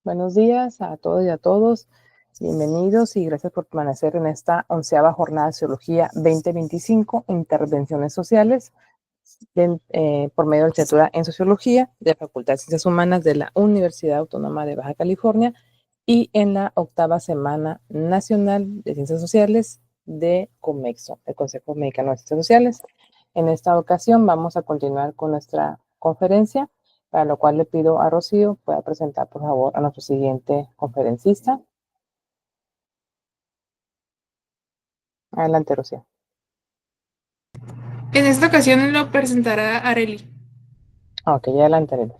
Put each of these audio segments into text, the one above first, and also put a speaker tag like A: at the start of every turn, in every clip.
A: Buenos días a todos y a todos. Bienvenidos y gracias por permanecer en esta 11ª jornada de Sociología 2025, Intervenciones Sociales, por medio de licenciatura en Sociología de la Facultad de Ciencias Humanas de la Universidad Autónoma de Baja California y en la 8ª Semana Nacional de Ciencias Sociales de COMEXO, el Consejo Mexicano de Ciencias Sociales. En esta ocasión vamos a continuar con nuestra conferencia, para lo cual le pido a Rocío pueda presentar, por favor, a nuestro siguiente conferencista. Adelante, Rocío.
B: En esta ocasión lo presentará Arely.
A: Ok, adelante, Arely.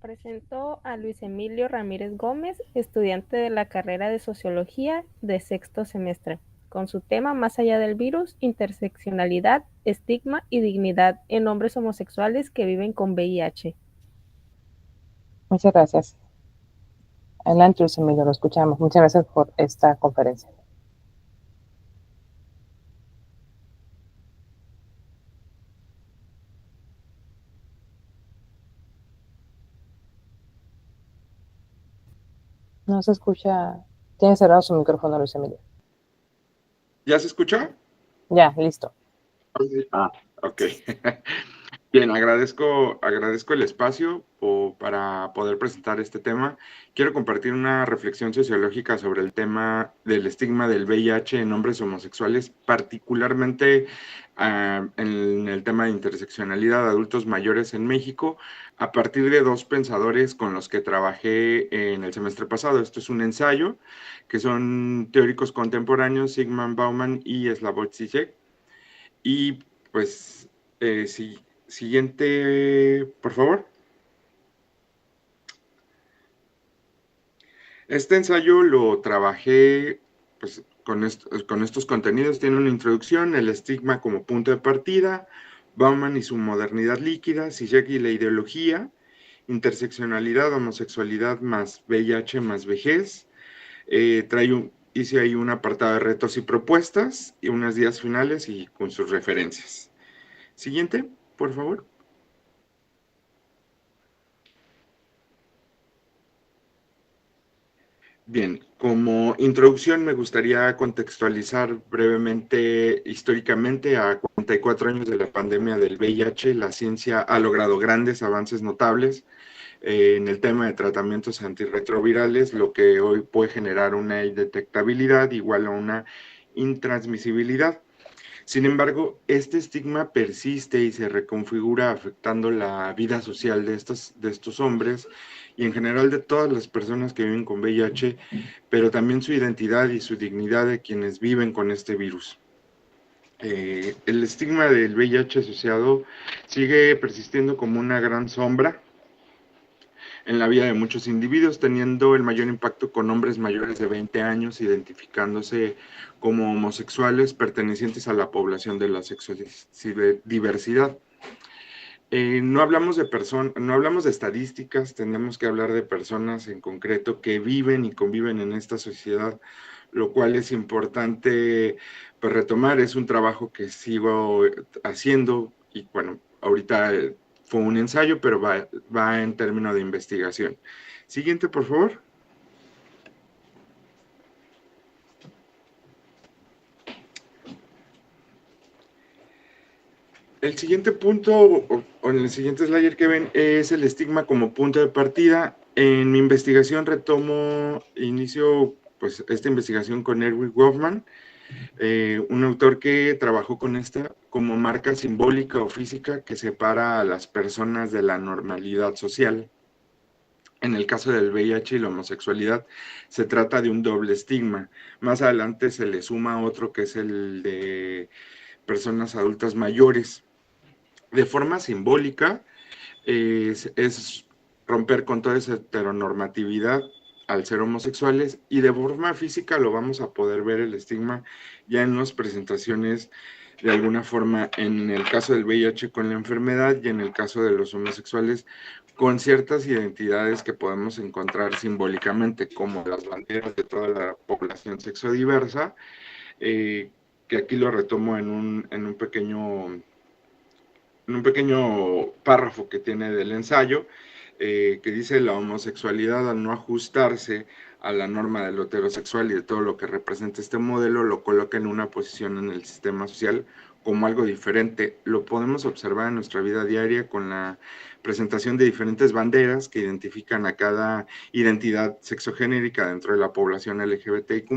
C: Presentó a Luis Emilio Ramírez Gómez, estudiante de la carrera de Sociología de sexto semestre, con su tema Más allá del virus, interseccionalidad, estigma y dignidad en hombres homosexuales que viven con VIH.
A: Muchas gracias. Adelante, Luis Emilio, lo escuchamos. Muchas gracias por esta conferencia. No se escucha. Tiene cerrado su micrófono, Luis Emilio.
D: ¿Ya se escucha?
A: Ya, listo.
D: Ok. Bien, agradezco el espacio para poder presentar este tema. Quiero compartir una reflexión sociológica sobre el tema del estigma del VIH en hombres homosexuales, particularmente en el tema de interseccionalidad de adultos mayores en México, a partir de dos pensadores con los que trabajé en el semestre pasado. Esto es un ensayo, que son teóricos contemporáneos, Zygmunt Bauman y Slavoj Žižek. Y pues, siguiente, por favor. Este ensayo lo trabajé pues, con estos contenidos. Tiene una introducción, el estigma como punto de partida, Bauman y su modernidad líquida, Žižek y la ideología, interseccionalidad, homosexualidad más VIH más vejez. Hice ahí un apartado de retos y propuestas y unas guías finales y con sus referencias. Siguiente, por favor. Bien, como introducción me gustaría contextualizar brevemente, históricamente, a 44 años de la pandemia del VIH, la ciencia ha logrado grandes avances notables en el tema de tratamientos antirretrovirales, lo que hoy puede generar una indetectabilidad igual a una intransmisibilidad. Sin embargo, este estigma persiste y se reconfigura afectando la vida social de estos hombres y en general de todas las personas que viven con VIH, pero también su identidad y su dignidad de quienes viven con este virus. El estigma del VIH asociado sigue persistiendo como una gran sombra en la vida de muchos individuos, teniendo el mayor impacto con hombres mayores de 20 años, identificándose como homosexuales pertenecientes a la población de la sexodiversidad. No hablamos de estadísticas, tenemos que hablar de personas en concreto que viven y conviven en esta sociedad, lo cual es importante pues, retomar. Es un trabajo que sigo haciendo y bueno, ahorita fue un ensayo, pero va en términos de investigación. Siguiente, por favor. El siguiente punto, o en el siguiente slide que ven, es el estigma como punto de partida. En mi investigación inicio pues, esta investigación con Erwin Goffman, un autor que trabajó con esta como marca simbólica o física que separa a las personas de la normalidad social. En el caso del VIH y la homosexualidad, se trata de un doble estigma. Más adelante se le suma otro que es el de personas adultas mayores. De forma simbólica, es romper con toda esa heteronormatividad al ser homosexuales, y de forma física lo vamos a poder ver el estigma ya en las presentaciones de alguna forma, en el caso del VIH con la enfermedad y en el caso de los homosexuales con ciertas identidades que podemos encontrar simbólicamente, como las banderas de toda la población sexodiversa, que aquí lo retomo en un pequeño en un pequeño párrafo que tiene del ensayo, que dice: la homosexualidad, al no ajustarse a la norma de lo heterosexual y de todo lo que representa este modelo, lo coloca en una posición en el sistema social como algo diferente. Lo podemos observar en nuestra vida diaria con la presentación de diferentes banderas que identifican a cada identidad sexogenérica dentro de la población LGBTIQ+.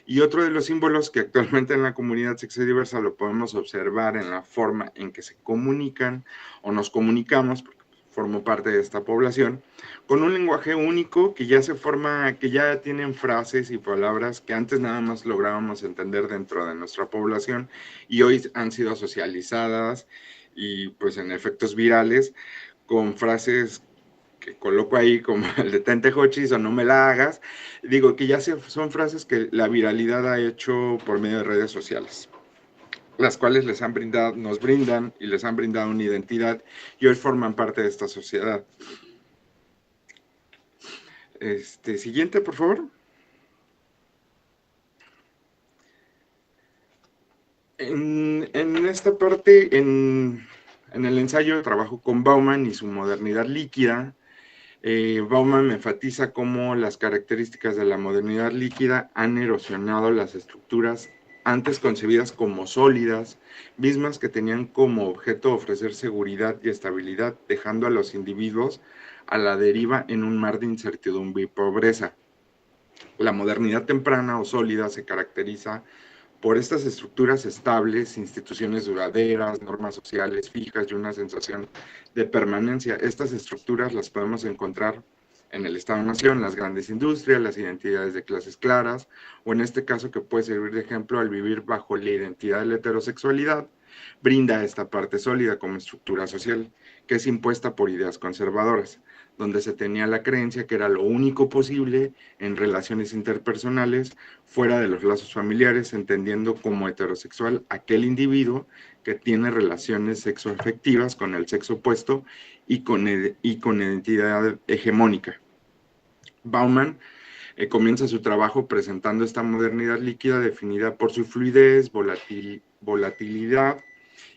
D: Y otro de los símbolos que actualmente en la comunidad sexodiversa lo podemos observar en la forma en que se comunican o nos comunicamos, porque formo parte de esta población, con un lenguaje único que ya se forma, que ya tienen frases y palabras que antes nada más lográbamos entender dentro de nuestra población y hoy han sido socializadas y pues en efectos virales con frases que coloco ahí como el de Tentejochis o no me la hagas, digo que ya son frases que la viralidad ha hecho por medio de redes sociales, las cuales les han brindado, nos brindan y les han brindado una identidad y hoy forman parte de esta sociedad. Siguiente, por favor. En esta parte, en el ensayo, trabajo con Bauman y su modernidad líquida. Bauman enfatiza cómo las características de la modernidad líquida han erosionado las estructuras antes concebidas como sólidas, mismas que tenían como objeto ofrecer seguridad y estabilidad, dejando a los individuos a la deriva en un mar de incertidumbre y pobreza. La modernidad temprana o sólida se caracteriza por estas estructuras estables, instituciones duraderas, normas sociales fijas y una sensación de permanencia. Estas estructuras las podemos encontrar en el Estado-Nación, las grandes industrias, las identidades de clases claras, o en este caso que puede servir de ejemplo al vivir bajo la identidad de la heterosexualidad, brinda esta parte sólida como estructura social, que es impuesta por ideas conservadoras, donde se tenía la creencia que era lo único posible en relaciones interpersonales fuera de los lazos familiares, entendiendo como heterosexual aquel individuo que tiene relaciones sexoafectivas con el sexo opuesto y con identidad hegemónica. Bauman comienza su trabajo presentando esta modernidad líquida definida por su fluidez, volatilidad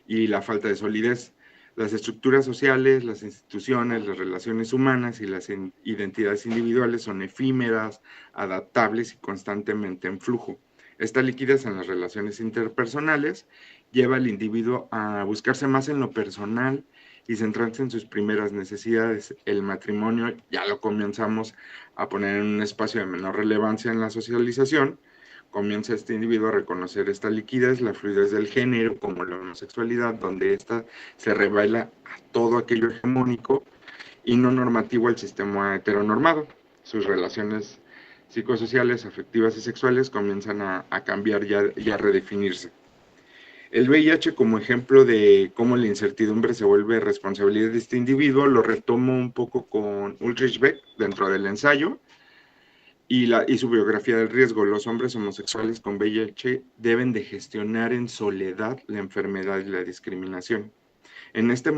D: y la falta de solidez. Las estructuras sociales, las instituciones, las relaciones humanas y las identidades individuales son efímeras, adaptables y constantemente en flujo. Esta liquidez en las relaciones interpersonales lleva al individuo a buscarse más en lo personal y centrarse en sus primeras necesidades. El matrimonio ya lo comenzamos a poner en un espacio de menor relevancia en la socialización. Comienza este individuo a reconocer esta liquidez, la fluidez del género, como la homosexualidad, donde ésta se revela a todo aquello hegemónico y no normativo al sistema heteronormado. Sus relaciones psicosociales, afectivas y sexuales comienzan a cambiar y a redefinirse. El VIH como ejemplo de cómo la incertidumbre se vuelve responsabilidad de este individuo, lo retomo un poco con Ulrich Beck dentro del ensayo, y su biografía del riesgo. Los hombres homosexuales con VIH deben de gestionar en soledad la enfermedad y la discriminación. En este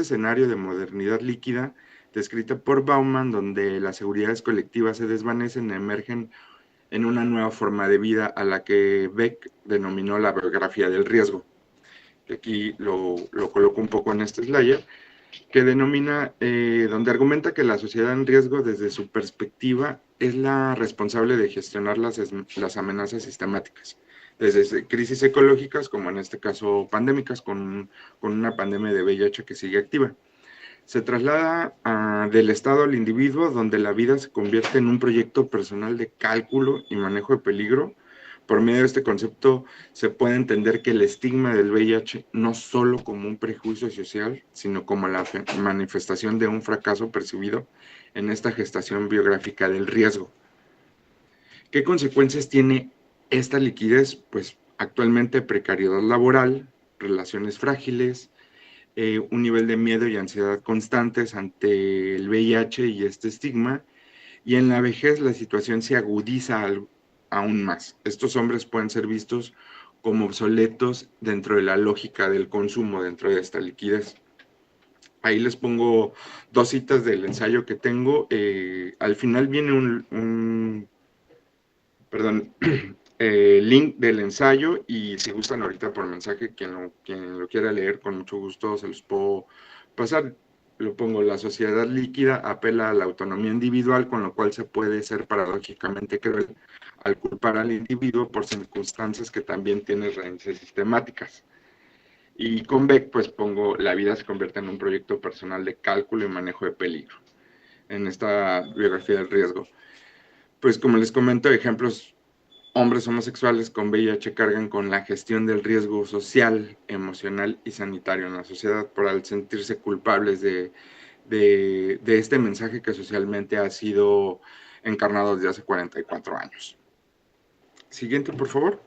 D: escenario de modernidad líquida, descrita por Bauman, donde las seguridades colectivas se desvanecen, emergen en una nueva forma de vida a la que Beck denominó la biografía del riesgo. Aquí lo coloco un poco en este slide, que denomina, donde argumenta que la sociedad en riesgo desde su perspectiva es la responsable de gestionar las amenazas sistemáticas, desde crisis ecológicas como en este caso pandémicas, con una pandemia de VIH que sigue activa. Se traslada del Estado al individuo, donde la vida se convierte en un proyecto personal de cálculo y manejo de peligro. Por medio de este concepto se puede entender que el estigma del VIH no solo como un prejuicio social, sino como la manifestación de un fracaso percibido en esta gestación biográfica del riesgo. ¿Qué consecuencias tiene esta liquidez? Pues actualmente precariedad laboral, relaciones frágiles, un nivel de miedo y ansiedad constantes ante el VIH y este estigma, y en la vejez la situación se agudiza aún más. Estos hombres pueden ser vistos como obsoletos dentro de la lógica del consumo, dentro de esta liquidez. Ahí les pongo dos citas del ensayo que tengo. Al final viene link del ensayo y si gustan ahorita por mensaje, quien lo quiera leer, con mucho gusto se los puedo pasar. Lo pongo: la sociedad líquida apela a la autonomía individual, con lo cual se puede ser paradójicamente cruel al culpar al individuo por circunstancias que también tienen raíces sistemáticas. Y con Beck, pues pongo: la vida se convierte en un proyecto personal de cálculo y manejo de peligro. En esta biografía del riesgo, pues como les comento, ejemplos: hombres homosexuales con VIH cargan con la gestión del riesgo social, emocional y sanitario en la sociedad por al sentirse culpables de este mensaje que socialmente ha sido encarnado desde hace 44 años. Siguiente, por favor.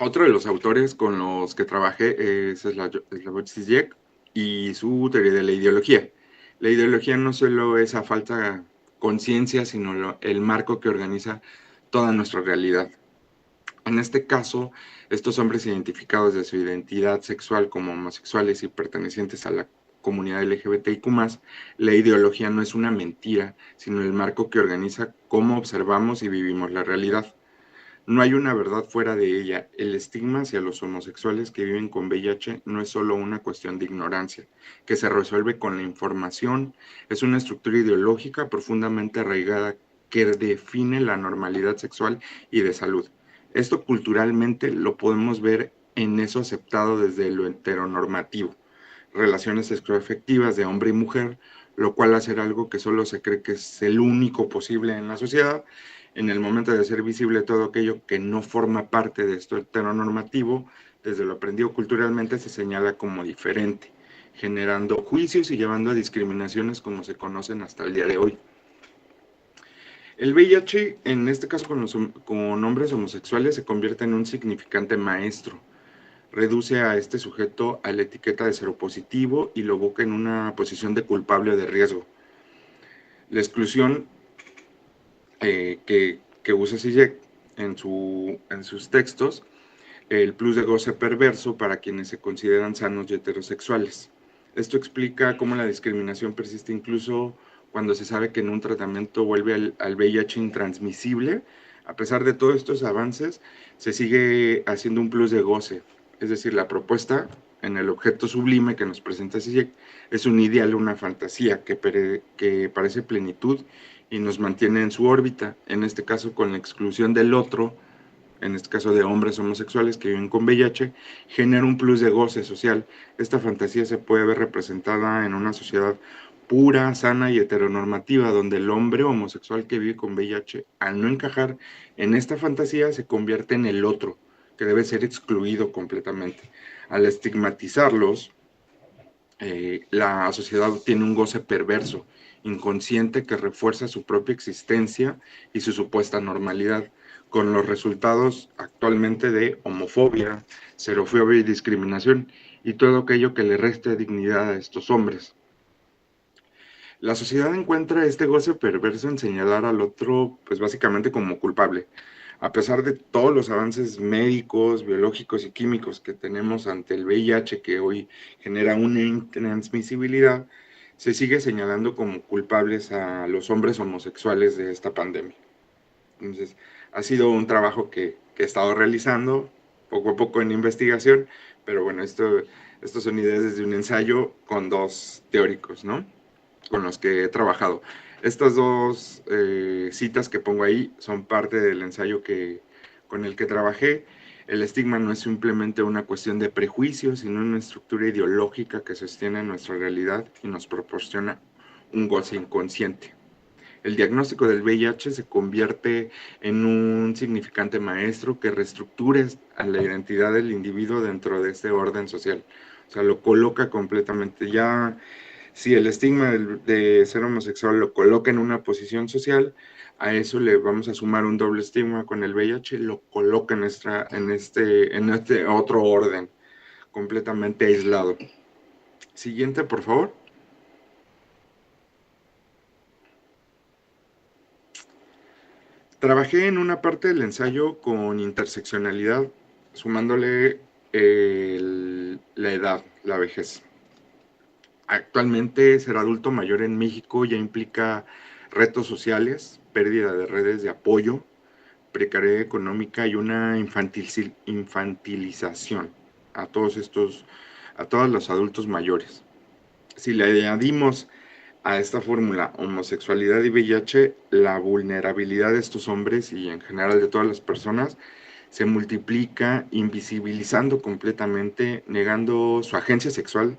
D: Otro de los autores con los que trabajé es Slavoj Žižek y su teoría de la ideología. La ideología no solo es a falta conciencia, sino el marco que organiza toda nuestra realidad. En este caso, estos hombres identificados de su identidad sexual como homosexuales y pertenecientes a la comunidad LGBTIQ+, la ideología no es una mentira, sino el marco que organiza cómo observamos y vivimos la realidad. No hay una verdad fuera de ella. El estigma hacia los homosexuales que viven con VIH no es solo una cuestión de ignorancia, que se resuelve con la información, es una estructura ideológica profundamente arraigada que define la normalidad sexual y de salud. Esto culturalmente lo podemos ver en eso aceptado desde lo heteronormativo, relaciones sexoafectivas de hombre y mujer, lo cual hacer algo que solo se cree que es el único posible en la sociedad. En el momento de hacer visible todo aquello que no forma parte de esto heteronormativo, desde lo aprendido culturalmente se señala como diferente, generando juicios y llevando a discriminaciones como se conocen hasta el día de hoy. El VIH, en este caso con hombres homosexuales, se convierte en un significante maestro. Reduce a este sujeto a la etiqueta de seropositivo y lo ubica en una posición de culpable o de riesgo. La exclusión que usa Žižek en sus textos, el plus de goce perverso para quienes se consideran sanos y heterosexuales. Esto explica cómo la discriminación persiste incluso cuando se sabe que en un tratamiento vuelve al VIH intransmisible. A pesar de todos estos avances, se sigue haciendo un plus de goce. Es decir, la propuesta en el objeto sublime que nos presenta Žižek es un ideal, una fantasía que parece plenitud y nos mantiene en su órbita, en este caso con la exclusión del otro, en este caso de hombres homosexuales que viven con VIH, genera un plus de goce social. Esta fantasía se puede ver representada en una sociedad pura, sana y heteronormativa, donde el hombre homosexual que vive con VIH, al no encajar en esta fantasía, se convierte en el otro, que debe ser excluido completamente. Al estigmatizarlos, la sociedad tiene un goce perverso, inconsciente, que refuerza su propia existencia y su supuesta normalidad, con los resultados actualmente de homofobia, xerofobia y discriminación, y todo aquello que le reste dignidad a estos hombres. La sociedad encuentra este goce perverso en señalar al otro, pues básicamente como culpable. A pesar de todos los avances médicos, biológicos y químicos que tenemos ante el VIH, que hoy genera una intransmisibilidad, se sigue señalando como culpables a los hombres homosexuales de esta pandemia. Entonces, ha sido un trabajo que he estado realizando poco a poco en investigación, pero bueno, estos son ideas desde un ensayo con dos teóricos, ¿no?, con los que he trabajado. Estas dos citas que pongo ahí son parte del ensayo con el que trabajé. El estigma no es simplemente una cuestión de prejuicios, sino una estructura ideológica que sostiene nuestra realidad y nos proporciona un goce inconsciente. El diagnóstico del VIH se convierte en un significante maestro que reestructura a la identidad del individuo dentro de este orden social. O sea, lo coloca completamente. Ya, si el estigma de ser homosexual lo coloca en una posición social, a eso le vamos a sumar un doble estigma con el VIH, lo coloca en este otro orden, completamente aislado. Siguiente, por favor. Trabajé en una parte del ensayo con interseccionalidad, sumándole la edad, la vejez. Actualmente ser adulto mayor en México ya implica retos sociales, pérdida de redes de apoyo, precariedad económica y una infantilización a a todos los adultos mayores. Si le añadimos a esta fórmula homosexualidad y VIH, la vulnerabilidad de estos hombres y en general de todas las personas se multiplica, invisibilizando completamente, negando su agencia sexual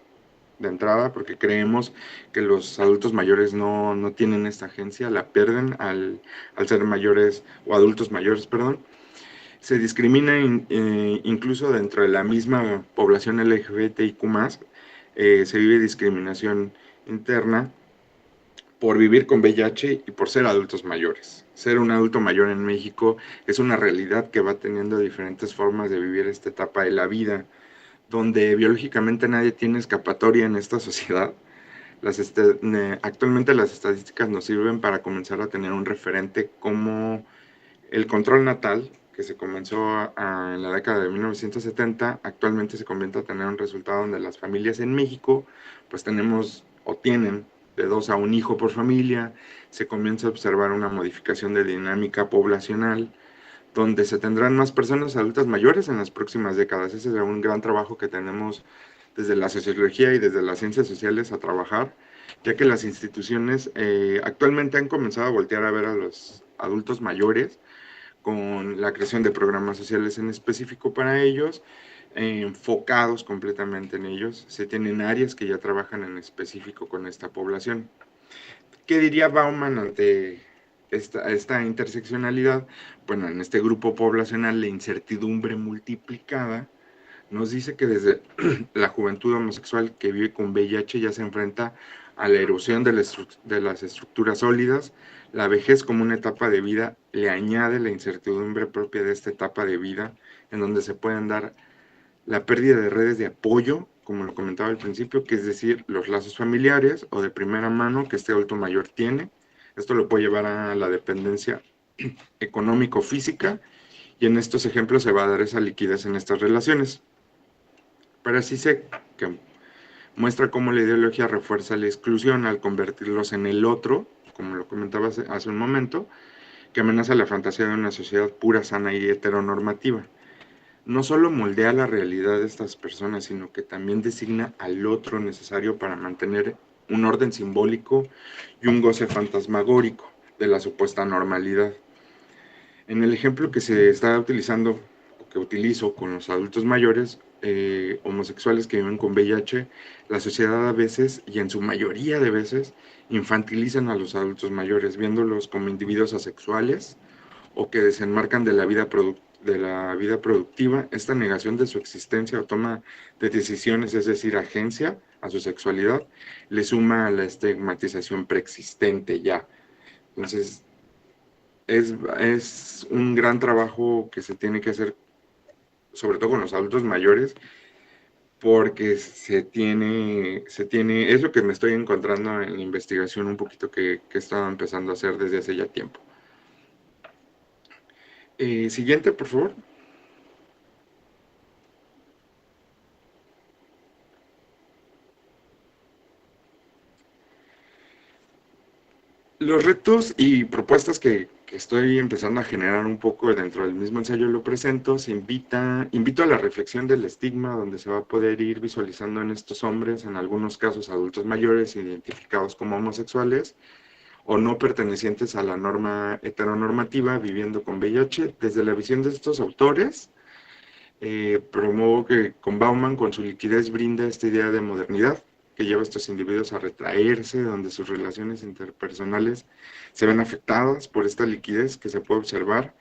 D: de entrada, porque creemos que los adultos mayores no tienen esta agencia, la pierden al ser mayores o adultos mayores, perdón. Se discrimina incluso dentro de la misma población LGBTIQ+, se vive discriminación interna por vivir con VIH y por ser adultos mayores. Ser un adulto mayor en México es una realidad que va teniendo diferentes formas de vivir esta etapa de la vida, donde biológicamente nadie tiene escapatoria en esta sociedad. Actualmente las estadísticas nos sirven para comenzar a tener un referente como el control natal, que se comenzó en la década de 1970, actualmente se comienza a tener un resultado donde las familias en México pues tenemos o tienen de 2 a 1 hijo por familia, se comienza a observar una modificación de dinámica poblacional, donde se tendrán más personas adultas mayores en las próximas décadas. Ese es un gran trabajo que tenemos desde la sociología y desde las ciencias sociales a trabajar, ya que las instituciones actualmente han comenzado a voltear a ver a los adultos mayores con la creación de programas sociales en específico para ellos, enfocados completamente en ellos. Se tienen áreas que ya trabajan en específico con esta población. ¿Qué diría Bauman ante esta interseccionalidad? Bueno, en este grupo poblacional, la incertidumbre multiplicada nos dice que desde la juventud homosexual que vive con VIH ya se enfrenta a la erosión de las estructuras sólidas. La vejez como una etapa de vida le añade la incertidumbre propia de esta etapa de vida, en donde se pueden dar la pérdida de redes de apoyo, como lo comentaba al principio, que es decir, los lazos familiares o de primera mano que este adulto mayor tiene. Esto lo puede llevar a la dependencia económico-física, y en estos ejemplos se va a dar esa liquidez en estas relaciones. Pero sí sé que muestra cómo la ideología refuerza la exclusión al convertirlos en el otro, como lo comentaba hace un momento, que amenaza la fantasía de una sociedad pura, sana y heteronormativa. No solo moldea la realidad de estas personas, sino que también designa al otro necesario para mantener un orden simbólico y un goce fantasmagórico de la supuesta normalidad. En el ejemplo que se está utilizando, o que utilizo con los adultos mayores, homosexuales que viven con VIH, la sociedad a veces, y en su mayoría de veces, infantilizan a los adultos mayores, viéndolos como individuos asexuales o que desenmarcan de la vida productiva. Esta negación de su existencia o toma de decisiones, es decir, agencia a su sexualidad, le suma a la estigmatización preexistente ya. Entonces, es un gran trabajo que se tiene que hacer, sobre todo con los adultos mayores, porque es lo que me estoy encontrando en la investigación un poquito que he estado empezando a hacer desde hace ya tiempo. Siguiente, por favor. Los retos y propuestas que estoy empezando a generar un poco dentro del mismo ensayo lo presento, invito a la reflexión del estigma, donde se va a poder ir visualizando en estos hombres, en algunos casos adultos mayores, identificados como homosexuales, o no pertenecientes a la norma heteronormativa, viviendo con VIH. Desde la visión de estos autores, promuevo que con Bauman, con su liquidez, brinda esta idea de modernidad, que lleva a estos individuos a retraerse, donde sus relaciones interpersonales se ven afectadas por esta liquidez que se puede observar,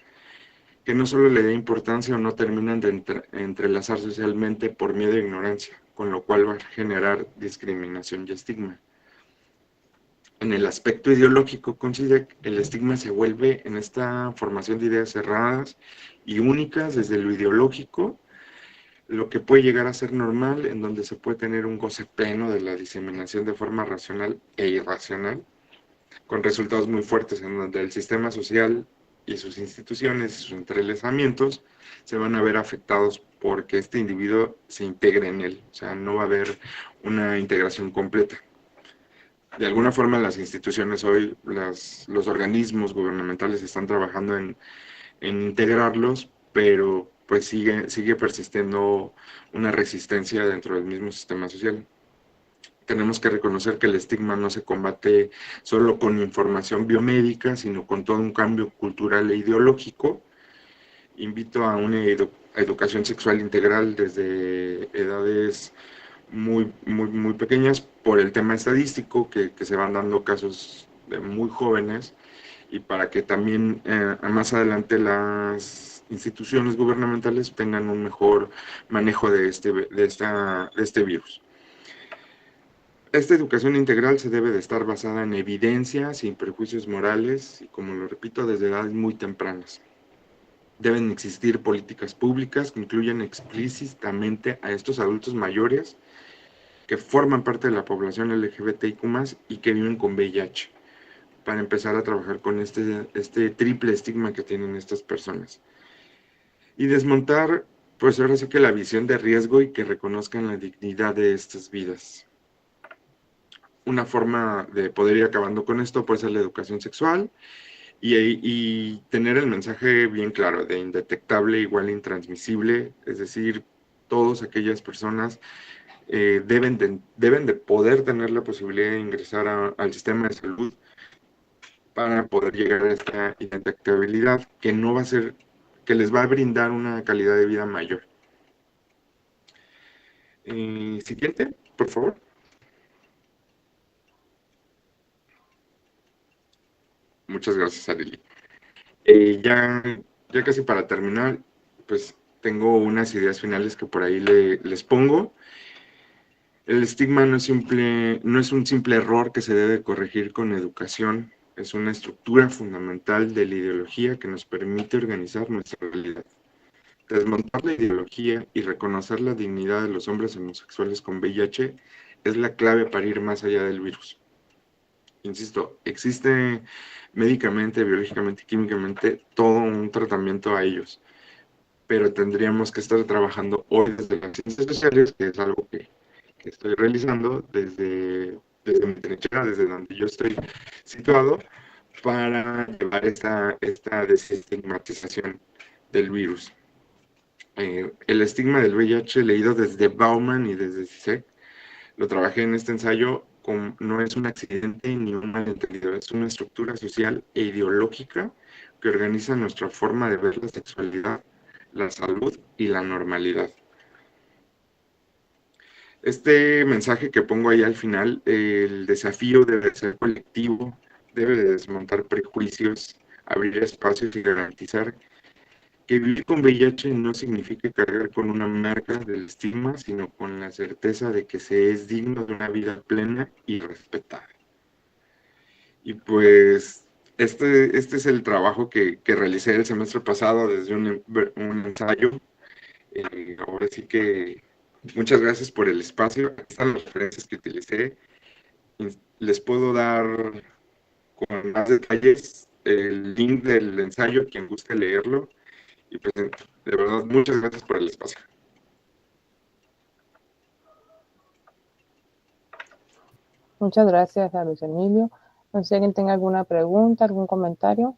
D: que no solo le da importancia o no terminan de entrelazar socialmente por miedo e ignorancia, con lo cual va a generar discriminación y estigma. En el aspecto ideológico, considera que el estigma se vuelve en esta formación de ideas cerradas y únicas desde lo ideológico, lo que puede llegar a ser normal, en donde se puede tener un goce pleno de la diseminación de forma racional e irracional, con resultados muy fuertes, en donde el sistema social y sus instituciones, sus entrelazamientos, se van a ver afectados porque este individuo se integre en él, o sea, no va a haber una integración completa. De alguna forma las instituciones hoy, los organismos gubernamentales están trabajando en integrarlos, pero pues sigue persistiendo una resistencia dentro del mismo sistema social. Tenemos que reconocer que el estigma no se combate solo con información biomédica, sino con todo un cambio cultural e ideológico. Invito a una educación sexual integral desde edades muy pequeñas por el tema estadístico, que se van dando casos de muy jóvenes, y para que también más adelante las instituciones gubernamentales tengan un mejor manejo de este virus. Esta educación integral se debe de estar basada en evidencia, sin prejuicios morales, y como lo repito, desde edades muy tempranas. Deben existir políticas públicas que incluyan explícitamente a estos adultos mayores que forman parte de la población LGBTIQ+, y que viven con VIH, para empezar a trabajar con este triple estigma que tienen estas personas. Y desmontar, pues ahora sí que la visión de riesgo, y que reconozcan la dignidad de estas vidas. Una forma de poder ir acabando con esto puede ser la educación sexual y tener el mensaje bien claro de indetectable igual intransmisible, es decir, todas aquellas personas deben de poder tener la posibilidad de ingresar al sistema de salud para poder llegar a esta indetectabilidad que no va a ser, que les va a brindar una calidad de vida mayor. Siguiente, por favor. Muchas gracias, Arely. Ya casi para terminar, pues tengo unas ideas finales que por ahí les pongo. El estigma no es un simple error que se debe corregir con educación, es una estructura fundamental de la ideología que nos permite organizar nuestra realidad. Desmontar la ideología y reconocer la dignidad de los hombres homosexuales con VIH es la clave para ir más allá del virus. Insisto, existe médicamente, biológicamente y químicamente todo un tratamiento a ellos, pero tendríamos que estar trabajando hoy desde las ciencias sociales, que es algo que estoy realizando desde mi trinchera, desde donde yo estoy situado, para llevar esta desestigmatización del virus. El estigma del VIH leído desde Bauman y desde CISEC, lo trabajé en este ensayo, no es un accidente ni un malentendido, es una estructura social e ideológica que organiza nuestra forma de ver la sexualidad, la salud y la normalidad. Este mensaje que pongo ahí al final, el desafío debe ser colectivo, debe de desmontar prejuicios, abrir espacios y garantizar que vivir con VIH no significa cargar con una marca del estigma, sino con la certeza de que se es digno de una vida plena y respetada. Y pues este es el trabajo que realicé el semestre pasado desde un ensayo. Ahora sí que muchas gracias por el espacio. Aquí están las referencias que utilicé. Les puedo dar con más detalles el link del ensayo, quien guste leerlo. Y pues, de verdad, muchas gracias por el espacio.
A: Muchas gracias a Luis Emilio. No sé si alguien tenga alguna pregunta, algún comentario.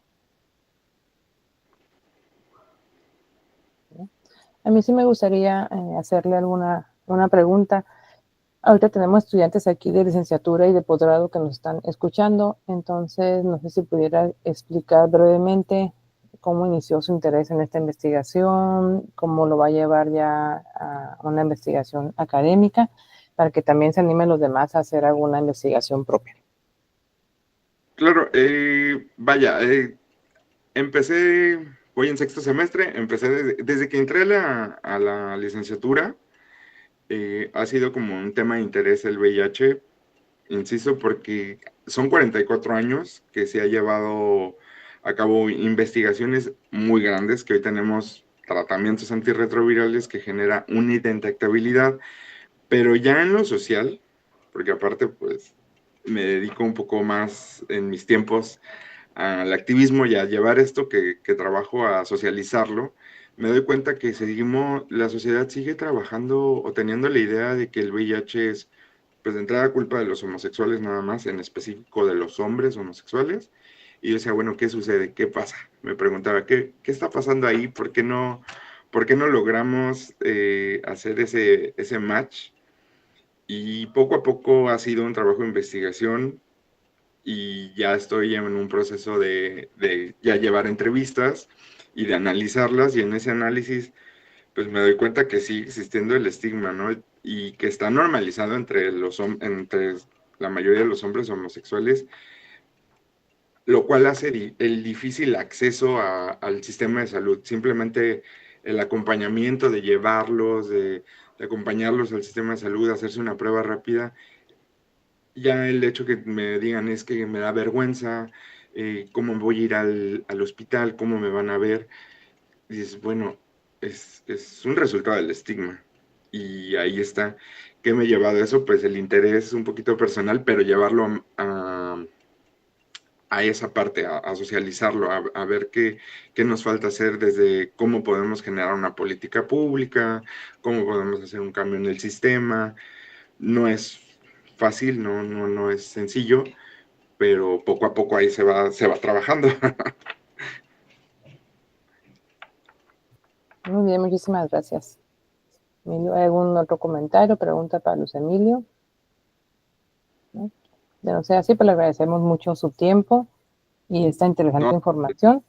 A: A mí sí me gustaría hacerle una pregunta. Ahorita tenemos estudiantes aquí de licenciatura y de posgrado que nos están escuchando, entonces no sé si pudiera explicar brevemente cómo inició su interés en esta investigación, cómo lo va a llevar ya a una investigación académica, para que también se animen los demás a hacer alguna investigación propia.
D: Claro, voy en sexto semestre, empecé desde que entré a la licenciatura, ha sido como un tema de interés el VIH, insisto, porque son 44 años que se ha llevado a cabo investigaciones muy grandes, que hoy tenemos tratamientos antirretrovirales que genera una indetectabilidad, pero ya en lo social, porque aparte pues me dedico un poco más en mis tiempos al activismo y a llevar esto que trabajo a socializarlo, me doy cuenta que la sociedad sigue trabajando o teniendo la idea de que el VIH es, pues de entrada, culpa de los homosexuales nada más, en específico de los hombres homosexuales. Y yo decía, bueno, ¿qué sucede? ¿Qué pasa? Me preguntaba, ¿qué está pasando ahí? ¿Por qué no logramos hacer ese match? Y poco a poco ha sido un trabajo de investigación y ya estoy en un proceso de ya llevar entrevistas y de analizarlas, y en ese análisis pues me doy cuenta que sigue existiendo el estigma, ¿no? Y que está normalizado entre la mayoría de los hombres homosexuales, lo cual hace el difícil acceso al sistema de salud. Simplemente el acompañamiento de llevarlos, de acompañarlos al sistema de salud, hacerse una prueba rápida. Ya el hecho que me digan es que me da vergüenza, cómo voy a ir al hospital, cómo me van a ver. Y dices, bueno, es un resultado del estigma. Y ahí está. ¿Qué me ha llevado a eso? Pues el interés un poquito personal, pero llevarlo a esa parte, a socializarlo, a ver qué nos falta hacer, desde cómo podemos generar una política pública, cómo podemos hacer un cambio en el sistema. No es fácil, no es sencillo, pero poco a poco ahí se va trabajando.
A: Muy bien, muchísimas gracias. Emilio, ¿algún otro comentario, pregunta para Luis Emilio? ¿No? De no ser así, pues le agradecemos mucho su tiempo y esta interesante información.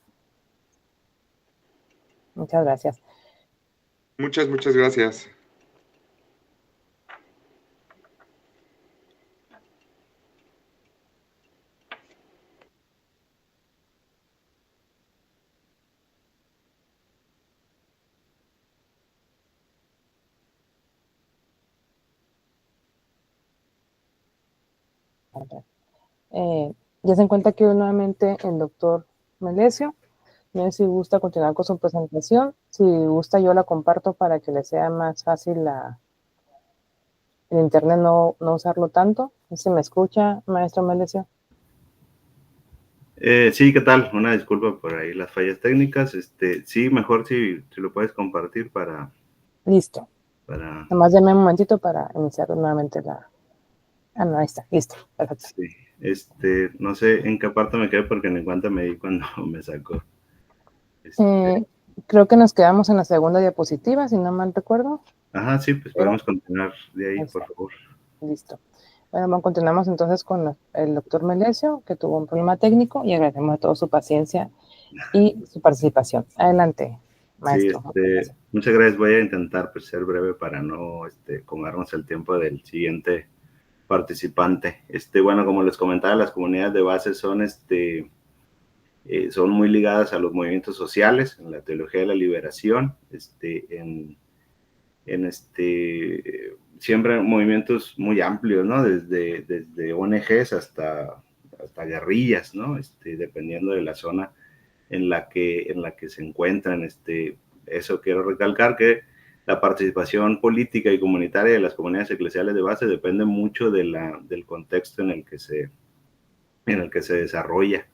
A: Muchas gracias.
D: Muchas gracias.
A: Ya se encuentra aquí nuevamente el doctor Melesio. No sé si gusta continuar con su presentación. Si gusta, yo la comparto para que le sea más fácil el internet, no usarlo tanto. ¿Se me escucha, maestro Melesio?
E: Sí, ¿qué tal? Una disculpa por ahí las fallas técnicas. Sí, mejor si lo puedes compartir para...
A: Listo. Nomás denme un momentito para iniciar nuevamente la... Ah, no, ahí está. Listo. Perfecto.
E: Sí. No sé en qué parte me quedé porque ni cuenta me di cuando me sacó.
A: Creo que nos quedamos en la segunda diapositiva, si no mal recuerdo.
E: Ajá, sí, pues podemos continuar de ahí, por favor.
A: Listo. Bueno, continuamos entonces con el doctor Melesio, que tuvo un problema técnico, y agradecemos a todos su paciencia y su participación. Adelante, maestro.
E: Sí, muchas gracias. Voy a intentar pues, ser breve para no comernos el tiempo del siguiente participante. Bueno, como les comentaba, las comunidades de base son muy ligadas a los movimientos sociales, en la teología de la liberación, siempre movimientos muy amplios, ¿no? Desde ONGs hasta guerrillas, ¿no? Dependiendo de la zona en la que se encuentran. Eso quiero recalcar, que la participación política y comunitaria de las comunidades eclesiales de base depende mucho del contexto en el que se desarrolla.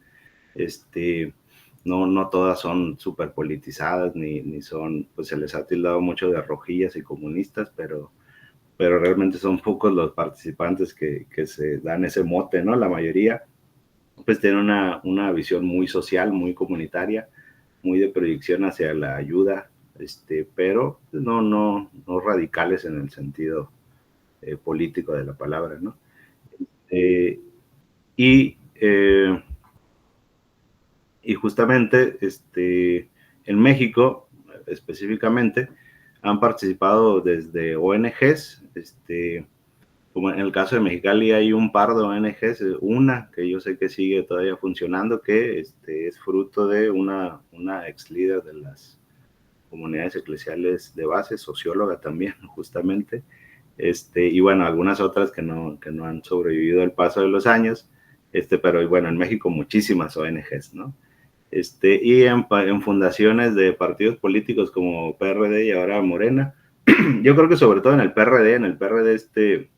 E: No todas son súper politizadas, ni son, pues se les ha tildado mucho de rojillas y comunistas, pero realmente son pocos los participantes que se dan ese mote, ¿no? La mayoría, pues tienen una visión muy social, muy comunitaria, muy de proyección hacia la ayuda, pero no radicales en el sentido político de la palabra, ¿no? Y justamente en México, específicamente, han participado desde ONGs, como en el caso de Mexicali hay un par de ONGs, una que yo sé que sigue todavía funcionando, que es fruto de una ex líder de las comunidades eclesiales de base, socióloga también, justamente, y bueno, algunas otras que no han sobrevivido el paso de los años, pero bueno, en México muchísimas ONGs, ¿no? Y en fundaciones de partidos políticos como PRD y ahora Morena, yo creo que sobre todo en el PRD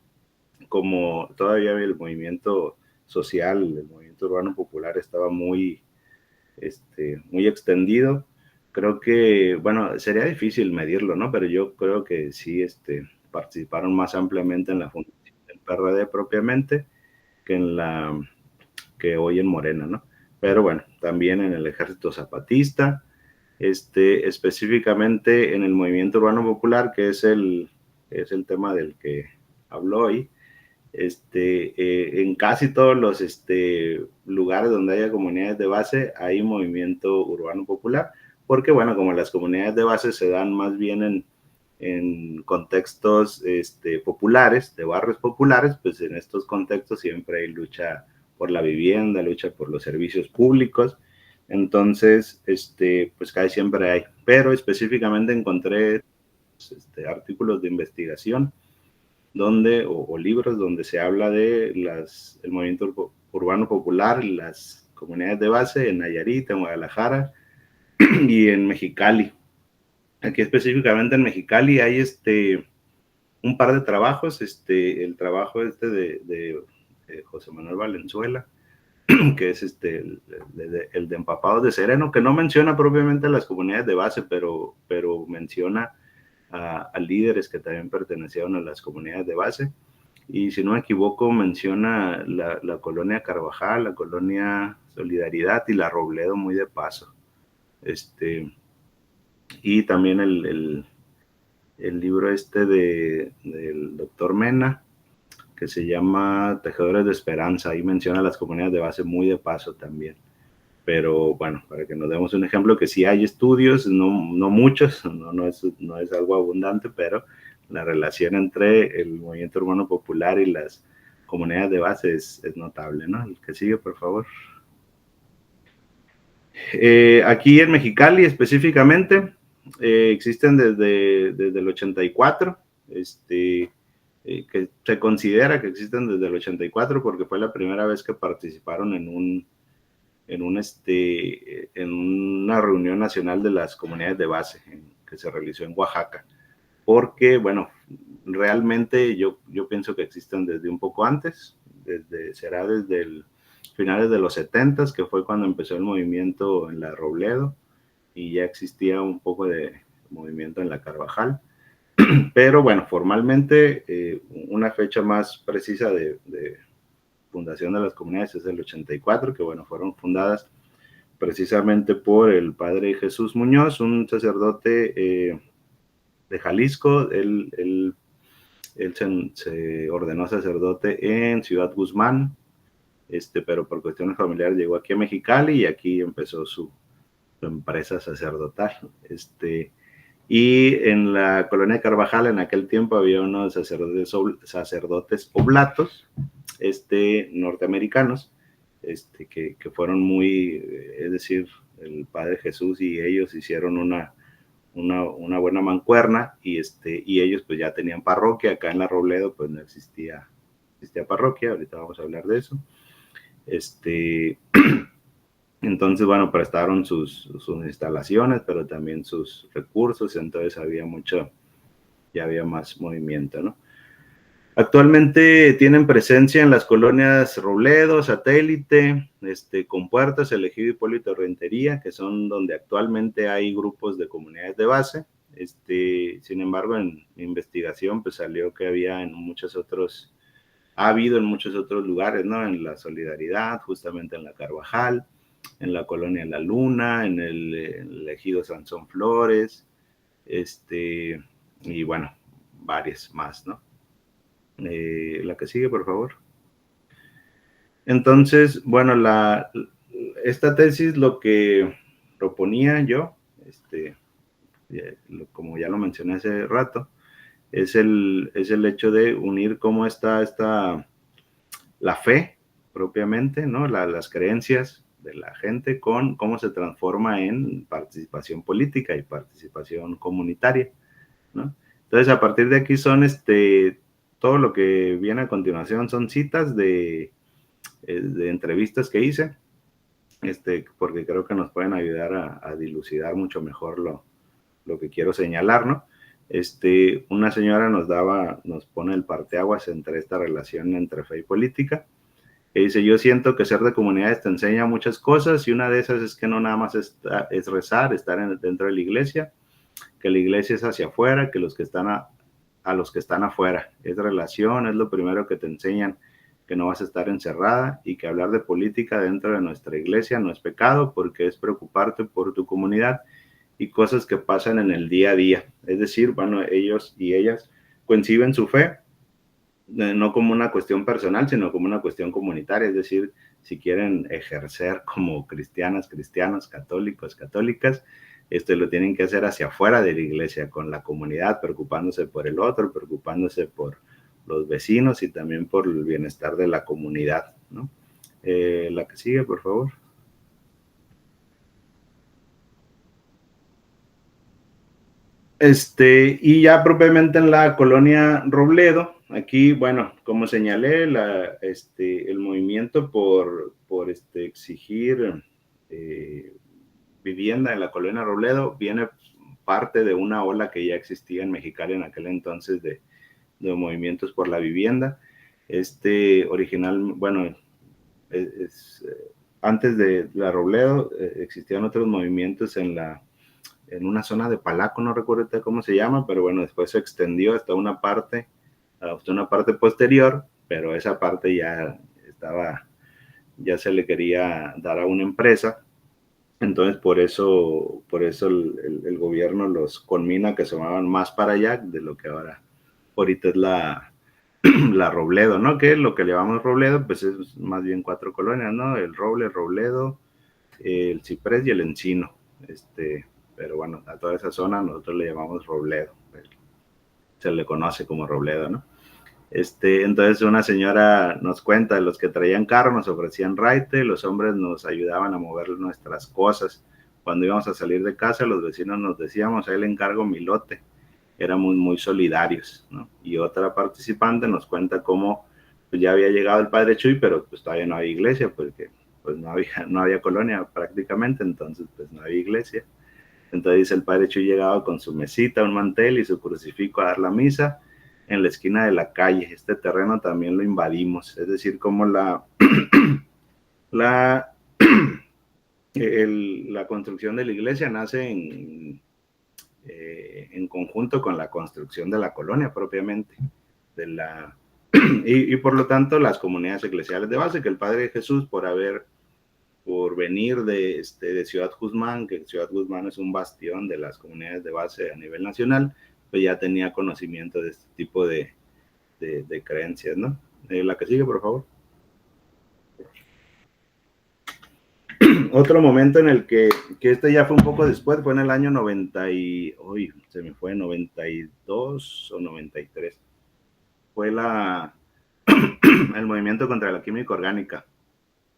E: como todavía el movimiento social, el movimiento movimiento urbano popular estaba muy extendido. Creo que, bueno, sería difícil medirlo, ¿no? Pero yo creo que sí participaron más ampliamente en la fundación del PRD propiamente que hoy en Morena, ¿no? Pero bueno, también en el Ejército Zapatista, específicamente en el Movimiento Urbano Popular, que es el tema del que habló hoy. En casi todos los lugares donde haya comunidades de base hay movimiento urbano popular, porque bueno, como las comunidades de base se dan más bien en contextos populares, de barrios populares, pues en estos contextos siempre hay lucha por la vivienda, lucha por los servicios públicos. Entonces, pues casi siempre hay, pero específicamente encontré artículos de investigación o libros donde se habla de el movimiento urbano popular, las comunidades de base en Nayarit, en Guadalajara y en Mexicali. Aquí específicamente en Mexicali hay un par de trabajos, el trabajo de José Manuel Valenzuela, que es el de Empapados de Sereno, que no menciona propiamente las comunidades de base, pero menciona a líderes que también pertenecieron a las comunidades de base. Y si no me equivoco, menciona la colonia Carvajal, la colonia Solidaridad y la Robledo muy de paso. Y también el libro del doctor Mena, que se llama Tejedores de Esperanza, ahí menciona las comunidades de base muy de paso también. Pero bueno, para que nos demos un ejemplo, que sí hay estudios, no muchos, no es algo abundante, pero la relación entre el movimiento urbano popular y las comunidades de base es notable, ¿no? El que sigue, por favor. Aquí en Mexicali específicamente, existen desde el 84, que se considera que existen desde el 84 porque fue la primera vez que participaron en una reunión nacional de las comunidades de base que se realizó en Oaxaca, porque bueno, realmente yo pienso que existen desde un poco antes, será desde finales de los 70s, que fue cuando empezó el movimiento en la Robledo, y ya existía un poco de movimiento en la Carvajal, pero bueno, formalmente una fecha más precisa de fundación de las comunidades es el 84, que bueno, fueron fundadas precisamente por el padre Jesús Muñoz, un sacerdote de Jalisco. Él se ordenó sacerdote en Ciudad Guzmán, pero por cuestiones familiares llegó aquí a Mexicali y aquí empezó su empresa sacerdotal. Y en la colonia Carvajal en aquel tiempo había unos sacerdotes oblatos, norteamericanos, que fueron es decir, el Padre Jesús y ellos hicieron una buena mancuerna, y ellos pues ya tenían parroquia. Acá en la Robledo pues no existía parroquia, ahorita vamos a hablar de eso. Entonces, bueno, prestaron sus instalaciones, pero también sus recursos, entonces ya había más movimiento, ¿no? Actualmente tienen presencia en las colonias Robledo, Satélite, Compuertas, Ejido, Hipólito, Rentería, que son donde actualmente hay grupos de comunidades de base. Sin embargo, en investigación pues salió que ha habido en muchos otros lugares, ¿no? En la Solidaridad, justamente en la Carvajal, en la colonia La Luna, en el ejido Sansón Flores, y bueno, varias más, ¿no? La que sigue, por favor. Entonces, bueno, esta tesis lo que proponía yo, como ya lo mencioné hace rato, es el hecho de unir cómo está la fe propiamente, ¿no? Las creencias de la gente con cómo se transforma en participación política y participación comunitaria, ¿no? Entonces, a partir de aquí son todo lo que viene a continuación son citas de entrevistas que hice, porque creo que nos pueden ayudar a dilucidar mucho mejor lo que quiero señalar, ¿no? Una señora nos pone el parteaguas entre esta relación entre fe y política, Dice, yo siento que ser de comunidades te enseña muchas cosas y una de esas es que no nada más es rezar, estar dentro de la iglesia, que la iglesia es hacia afuera, que los que están a los que están afuera. Es relación, es lo primero que te enseñan, que no vas a estar encerrada y que hablar de política dentro de nuestra iglesia no es pecado porque es preocuparte por tu comunidad y cosas que pasan en el día a día. Es decir, bueno, ellos y ellas conciben su fe no como una cuestión personal, sino como una cuestión comunitaria, es decir, si quieren ejercer como cristianas, cristianos, católicos, católicas, lo tienen que hacer hacia afuera de la iglesia, con la comunidad, preocupándose por el otro, preocupándose por los vecinos y también por el bienestar de la comunidad, ¿no? La que sigue, por favor. Y ya propiamente en la colonia Robledo, aquí, bueno, como señalé, el movimiento por exigir vivienda en la colonia Robledo viene parte de una ola que ya existía en Mexicali en aquel entonces de movimientos por la vivienda. Original, bueno, antes de la Robledo existían otros movimientos en una zona de Palaco, no recuerdo cómo se llama, pero bueno, después se extendió hasta una parte posterior, pero esa parte ya se le quería dar a una empresa, entonces por eso el gobierno los conmina que se muevan más para allá de lo que ahorita es la Robledo, ¿no? Que lo que le llamamos Robledo, pues es más bien 4 colonias, ¿no? El Roble, Robledo, el Ciprés y el Encino, pero bueno, a toda esa zona nosotros le llamamos Robledo, se le conoce como Robledo, ¿no? Entonces una señora nos cuenta, los que traían carro nos ofrecían raite, los hombres nos ayudaban a mover nuestras cosas. Cuando íbamos a salir de casa, los vecinos nos decíamos, ahí le encargo mi lote. Éramos muy solidarios, ¿no? Y otra participante nos cuenta cómo pues, ya había llegado el Padre Chuy, pero pues todavía no había iglesia, porque pues no había colonia prácticamente, entonces pues no había iglesia. Entonces dice, el Padre Chuy llegaba con su mesita, un mantel y su crucifijo a dar la misa en la esquina de la calle. Este terreno también lo invadimos, es decir, como la construcción de la iglesia nace en conjunto con la construcción de la colonia propiamente, y por lo tanto las comunidades eclesiales de base, que el Padre Jesús por venir de Ciudad Guzmán, que Ciudad Guzmán es un bastión de las comunidades de base a nivel nacional, pues ya tenía conocimiento de este tipo de creencias, ¿no? La que sigue, por favor. Otro momento en el que ya fue un poco después, fue en el año 92 o 93. Fue el movimiento contra la química orgánica,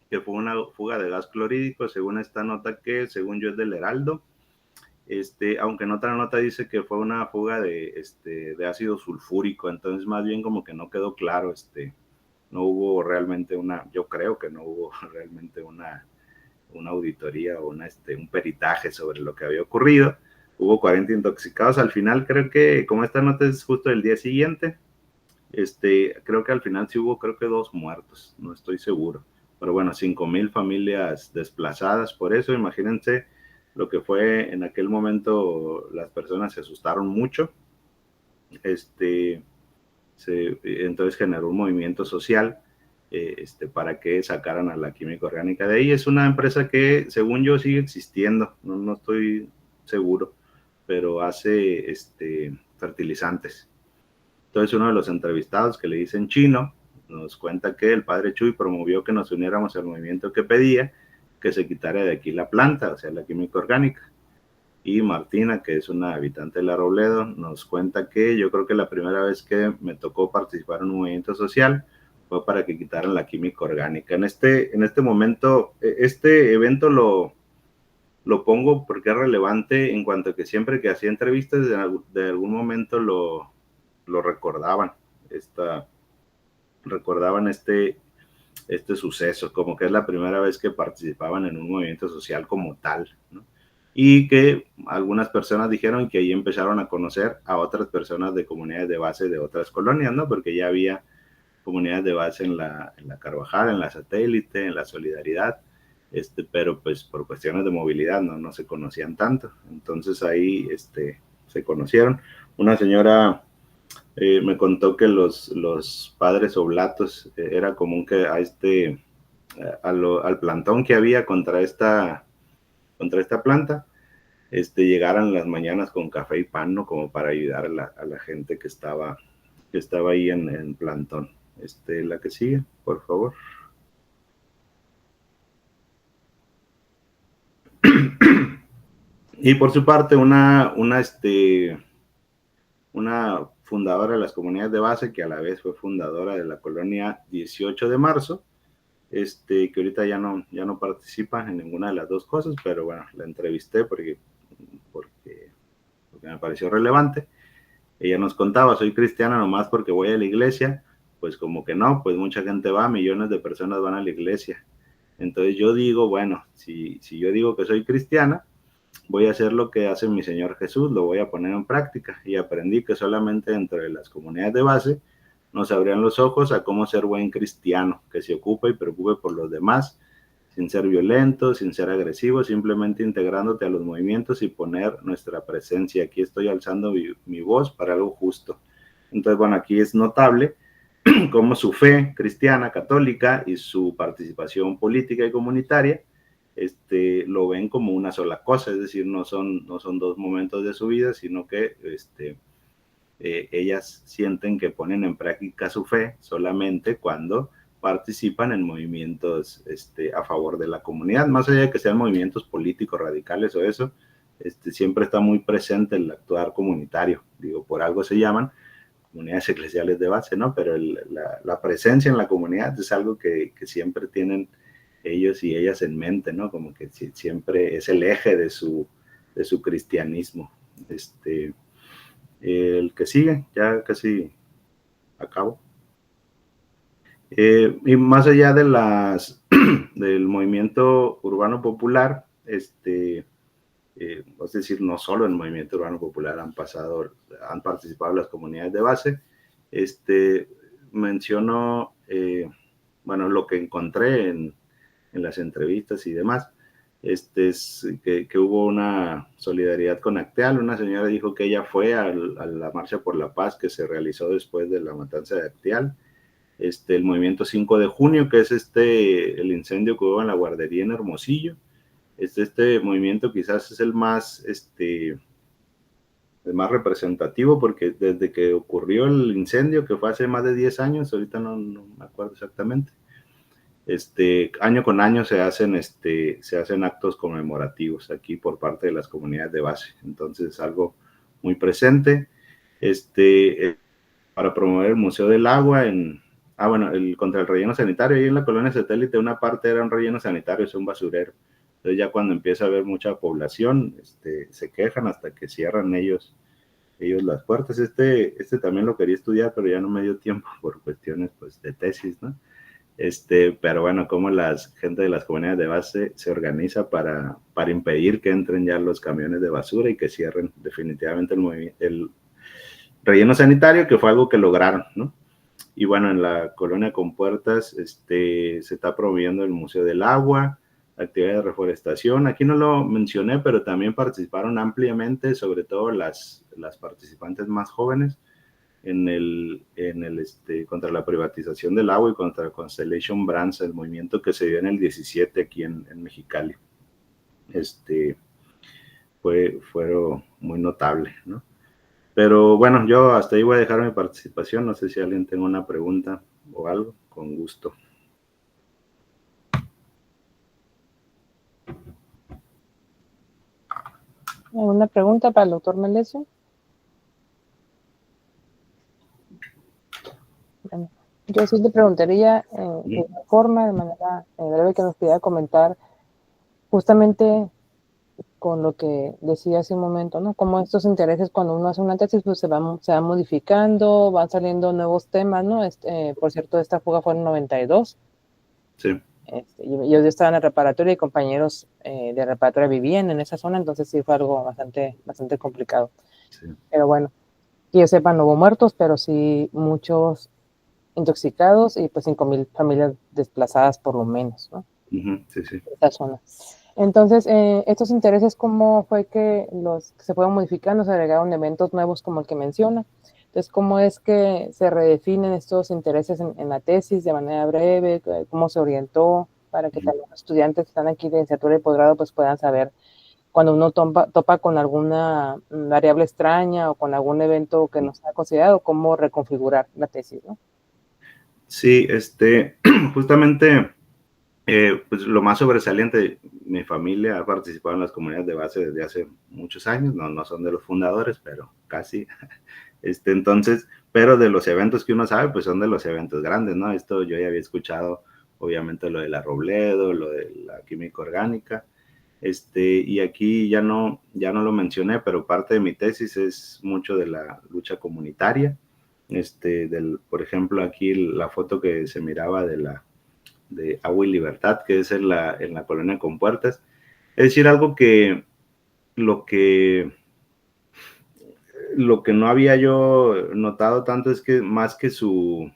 E: que fue una fuga de gas clorhídrico, según esta nota que, según yo, es del Heraldo. Aunque en otra nota dice que fue una fuga de ácido sulfúrico, entonces más bien como que no quedó claro, no hubo realmente yo creo que no hubo realmente una auditoría o un peritaje sobre lo que había ocurrido. Hubo 40 intoxicados. Al final creo que, como esta nota es justo el día siguiente, creo que al final sí hubo, creo que 2 muertos, no estoy seguro. Pero bueno, 5,000 familias desplazadas por eso. Imagínense lo que fue en aquel momento, las personas se asustaron mucho. Entonces generó un movimiento social para que sacaran a la química orgánica de ahí. Es una empresa que, según yo, sigue existiendo, no estoy seguro, pero hace fertilizantes. Entonces uno de los entrevistados, que le dicen Chino, nos cuenta que el Padre Chuy promovió que nos uniéramos al movimiento que pedía que se quitara de aquí la planta, o sea, la química orgánica. Y Martina, que es una habitante de la Robledo, nos cuenta que yo creo que la primera vez que me tocó participar en un movimiento social fue para que quitaran la química orgánica. En este momento, este evento lo pongo porque es relevante en cuanto a que siempre que hacía entrevistas, de algún momento lo recordaban, recordaban este suceso, como que es la primera vez que participaban en un movimiento social como tal, ¿no? Y que algunas personas dijeron que ahí empezaron a conocer a otras personas de comunidades de base de otras colonias, ¿no? Porque ya había comunidades de base en la Carvajal, en la Satélite, en la Solidaridad, pero pues por cuestiones de movilidad no se conocían tanto. Entonces ahí se conocieron. Una señora me contó que los padres oblatos era común que al plantón que había contra esta planta, llegaran las mañanas con café y pan, ¿no? Como para ayudar a la gente que estaba ahí en plantón. La que sigue, por favor. Y por su parte, una fundadora de las comunidades de base, que a la vez fue fundadora de la colonia 18 de marzo, que ahorita ya no participa en ninguna de las dos cosas, pero bueno, la entrevisté porque me pareció relevante. Ella nos contaba: soy cristiana nomás porque voy a la iglesia. Pues como que no, pues mucha gente va, millones de personas van a la iglesia. Entonces yo digo, bueno, si yo digo que soy cristiana, voy a hacer lo que hace mi Señor Jesús, lo voy a poner en práctica. Y aprendí que solamente entre las comunidades de base nos abrían los ojos a cómo ser buen cristiano, que se ocupe y preocupe por los demás, sin ser violento, sin ser agresivo, simplemente integrándote a los movimientos y poner nuestra presencia. Aquí estoy alzando mi voz para algo justo. Entonces, bueno, aquí es notable cómo su fe cristiana, católica, y su participación política y comunitaria, lo ven como una sola cosa, es decir, no son dos momentos de su vida, sino que ellas sienten que ponen en práctica su fe solamente cuando participan en movimientos a favor de la comunidad, más allá de que sean movimientos políticos radicales o eso, siempre está muy presente el actuar comunitario. Digo, por algo se llaman comunidades eclesiales de base, ¿no? Pero la presencia en la comunidad es algo que siempre tienen ellos y ellas en mente, ¿no? Como que siempre es el eje de su cristianismo. El que sigue, ya casi acabo. Y más allá de del movimiento urbano popular, es decir, no solo en el movimiento urbano popular han participado las comunidades de base. Menciono, bueno, lo que encontré en las entrevistas y demás, es que hubo una solidaridad con Acteal. Una señora dijo que ella fue a la Marcha por la Paz que se realizó después de la matanza de Acteal. El movimiento 5 de junio, que es el incendio que hubo en la guardería en Hermosillo. Este movimiento quizás es el más representativo, porque desde que ocurrió el incendio, que fue hace más de 10 años, ahorita no me acuerdo exactamente, año con año se hacen actos conmemorativos aquí por parte de las comunidades de base. Entonces es algo muy presente. Para promover el Museo del Agua contra el relleno sanitario, ahí en la colonia Satélite una parte era un relleno sanitario, es un basurero. Entonces ya cuando empieza a haber mucha población, se quejan hasta que cierran ellos las puertas. También lo quería estudiar, pero ya no me dio tiempo por cuestiones pues de tesis, ¿no? Pero bueno, como la gente de las comunidades de base se organiza para impedir que entren ya los camiones de basura y que cierren definitivamente el relleno sanitario, que fue algo que lograron, ¿no? Y bueno, en la colonia Compuertas se está promoviendo el Museo del Agua, actividades de reforestación. Aquí no lo mencioné, pero también participaron ampliamente, sobre todo las participantes más jóvenes, contra la privatización del agua y contra Constellation Brands, el movimiento que se dio en el 17 aquí en Mexicali. Fueron muy notable, ¿no? Pero bueno, yo hasta ahí voy a dejar mi participación. No sé si alguien tiene una pregunta o algo, con gusto.
A: ¿Alguna pregunta para el doctor Melesio? Bueno, yo sí le preguntaría de una forma, de manera breve, que nos pudiera comentar justamente con lo que decía hace un momento, ¿no? Cómo estos intereses, cuando uno hace una tesis, pues se van modificando, van saliendo nuevos temas, ¿no? Por cierto, esta fuga fue en 92.
E: Sí.
A: Yo estaba en la reparatoria y compañeros de reparatoria vivían en esa zona, entonces sí fue algo bastante complicado. Sí. Pero bueno, que yo sepa, no hubo muertos, pero sí muchos intoxicados y pues 5,000 familias desplazadas por lo menos, ¿no?
E: Sí, sí.
A: Esta zona. Entonces, estos intereses, ¿cómo fue que se fueron modificando? Se agregaron eventos nuevos como el que menciona. Entonces, ¿cómo es que se redefinen estos intereses en la tesis de manera breve? ¿Cómo se orientó para que también los estudiantes que están aquí de licenciatura y posgrado pues puedan saber cuando uno topa con alguna variable extraña o con algún evento que no se ha considerado, cómo reconfigurar la tesis, ¿no?
E: Sí, justamente, pues lo más sobresaliente, mi familia ha participado en las comunidades de base desde hace muchos años, no son de los fundadores, pero casi. Entonces, pero de los eventos que uno sabe, pues son de los eventos grandes, ¿no? Esto yo ya había escuchado, obviamente, lo de la Robledo, lo de la química orgánica, y aquí ya no lo mencioné, pero parte de mi tesis es mucho de la lucha comunitaria, por ejemplo, aquí la foto que se miraba de Agua y Libertad, que es en la colonia Compuertas, es decir, algo que lo que no había yo notado tanto es que más que su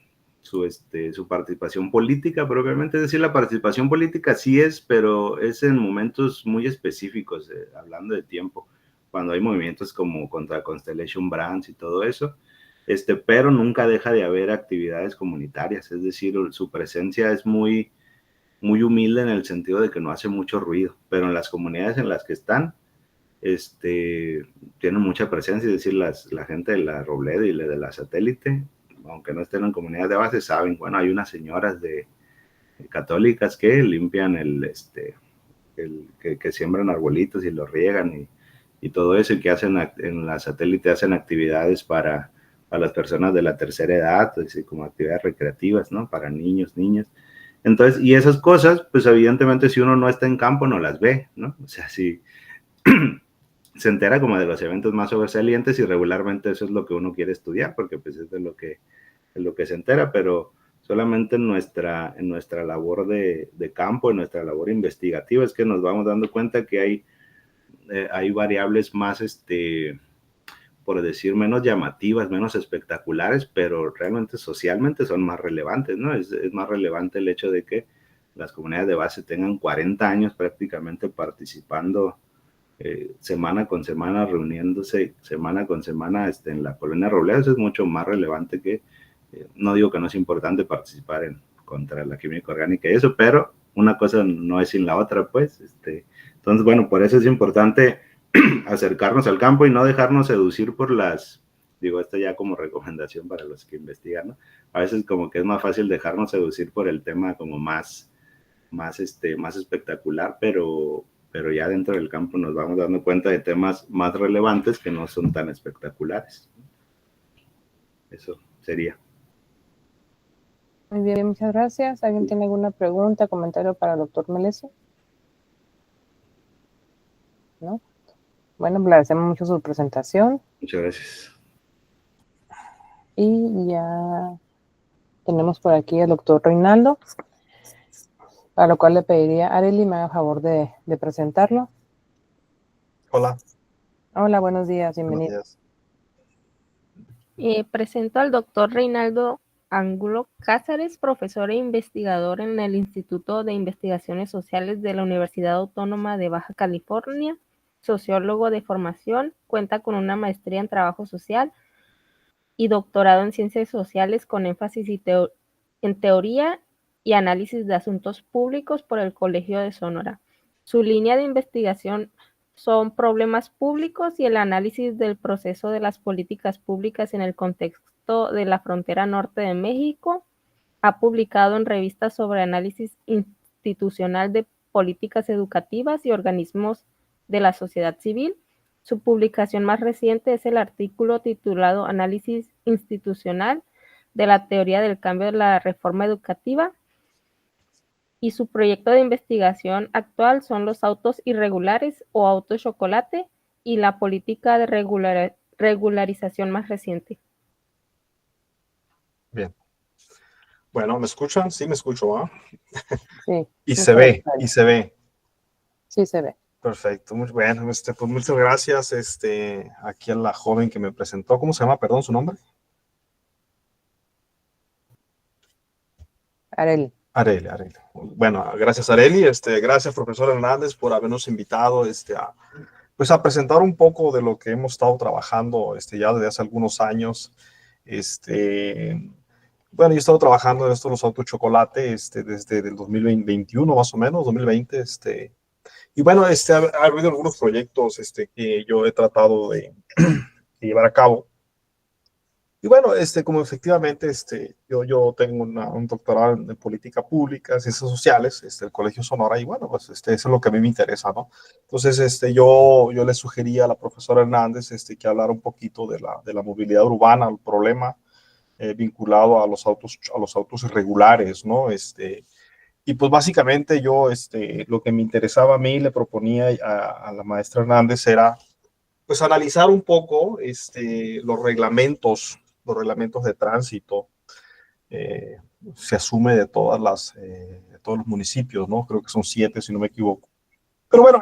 E: participación política propiamente, es decir, la participación política sí es, pero es en momentos muy específicos, hablando de tiempo, cuando hay movimientos como contra Constellation Brands y todo eso, pero nunca deja de haber actividades comunitarias, es decir, su presencia es muy, muy humilde en el sentido de que no hace mucho ruido, pero en las comunidades en las que están, tienen mucha presencia, es decir, la gente de la Robledo y de la Satélite, aunque no estén en comunidades de base, saben, bueno, hay unas señoras católicas que limpian que siembran arbolitos y los riegan y todo eso, y que hacen en la Satélite hacen actividades para las personas de la tercera edad, es decir, como actividades recreativas, ¿no? Para niños, niñas. Entonces, y esas cosas, pues evidentemente si uno no está en campo no las ve, ¿no? O sea, si se entera como de los eventos más sobresalientes y regularmente eso es lo que uno quiere estudiar, porque pues es de lo que se entera, pero solamente en nuestra labor de campo, en nuestra labor investigativa, es que nos vamos dando cuenta que hay variables más, por decir, menos llamativas, menos espectaculares, pero realmente socialmente son más relevantes, ¿no? Es más relevante el hecho de que las comunidades de base tengan 40 años prácticamente participando semana con semana, reuniéndose semana con semana en la colonia Robledo. Eso es mucho más relevante que, no digo que no es importante participar contra la química orgánica y eso, pero una cosa no es sin la otra, pues. Entonces, bueno, por eso es importante acercarnos al campo y no dejarnos seducir por esto ya como recomendación para los que investigan, ¿no? A veces como que es más fácil dejarnos seducir por el tema como más espectacular, pero ya dentro del campo nos vamos dando cuenta de temas más relevantes que no son tan espectaculares. Eso sería.
A: Muy bien, muchas gracias. ¿Alguien tiene alguna pregunta, comentario para el doctor Melesio? ¿No? Bueno, le agradecemos mucho su presentación.
E: Muchas gracias.
A: Y ya tenemos por aquí al doctor Reinaldo, para lo cual le pediría a Arely me haga favor de presentarlo.
F: Hola.
A: Hola, buenos días, bienvenido.
F: Buenos días.
C: Presento al doctor Reinaldo Angulo Cázares, profesor e investigador en el Instituto de Investigaciones Sociales de la Universidad Autónoma de Baja California, sociólogo de formación, cuenta con una maestría en trabajo social y doctorado en ciencias sociales con énfasis en teoría y análisis de asuntos públicos por el Colegio de Sonora. Su línea de investigación son problemas públicos y el análisis del proceso de las políticas públicas en el contexto de la frontera norte de México. Ha publicado en revistas sobre análisis institucional de políticas educativas y organismos de la sociedad civil. Su publicación más reciente es el artículo titulado Análisis institucional de la teoría del cambio de la reforma educativa, y su proyecto de investigación actual son los autos irregulares o autos chocolate y la política de regularización más reciente.
F: Bien. Bueno, ¿me escuchan? Sí, me escucho, ¿ah?
A: Sí.
F: Y se ve.
A: Sí, se ve.
F: Perfecto. Muy bueno, pues muchas gracias aquí a la joven que me presentó. ¿Cómo se llama? Perdón, su nombre.
A: Areli.
F: Areli. Bueno, gracias Areli, gracias profesor Hernández por habernos invitado pues a presentar un poco de lo que hemos estado trabajando ya desde hace algunos años. Bueno, yo he estado trabajando en esto de los autos chocolate desde el 2021 más o menos, 2020. Y bueno, ha habido algunos proyectos que yo he tratado de llevar a cabo. Y bueno, como efectivamente, yo tengo un doctorado en política pública, ciencias sociales, el Colegio Sonora, y bueno, pues eso es lo que a mí me interesa, ¿no? Entonces, yo le sugería a la profesora Hernández, que hablara un poquito de la movilidad urbana, el problema vinculado a los autos irregulares, ¿no? Y pues básicamente yo, lo que me interesaba a mí, le proponía a la maestra Hernández era, pues, analizar un poco los reglamentos de tránsito. Se asume de de todos los municipios, ¿no? Creo que son 7, si no me equivoco. Pero bueno,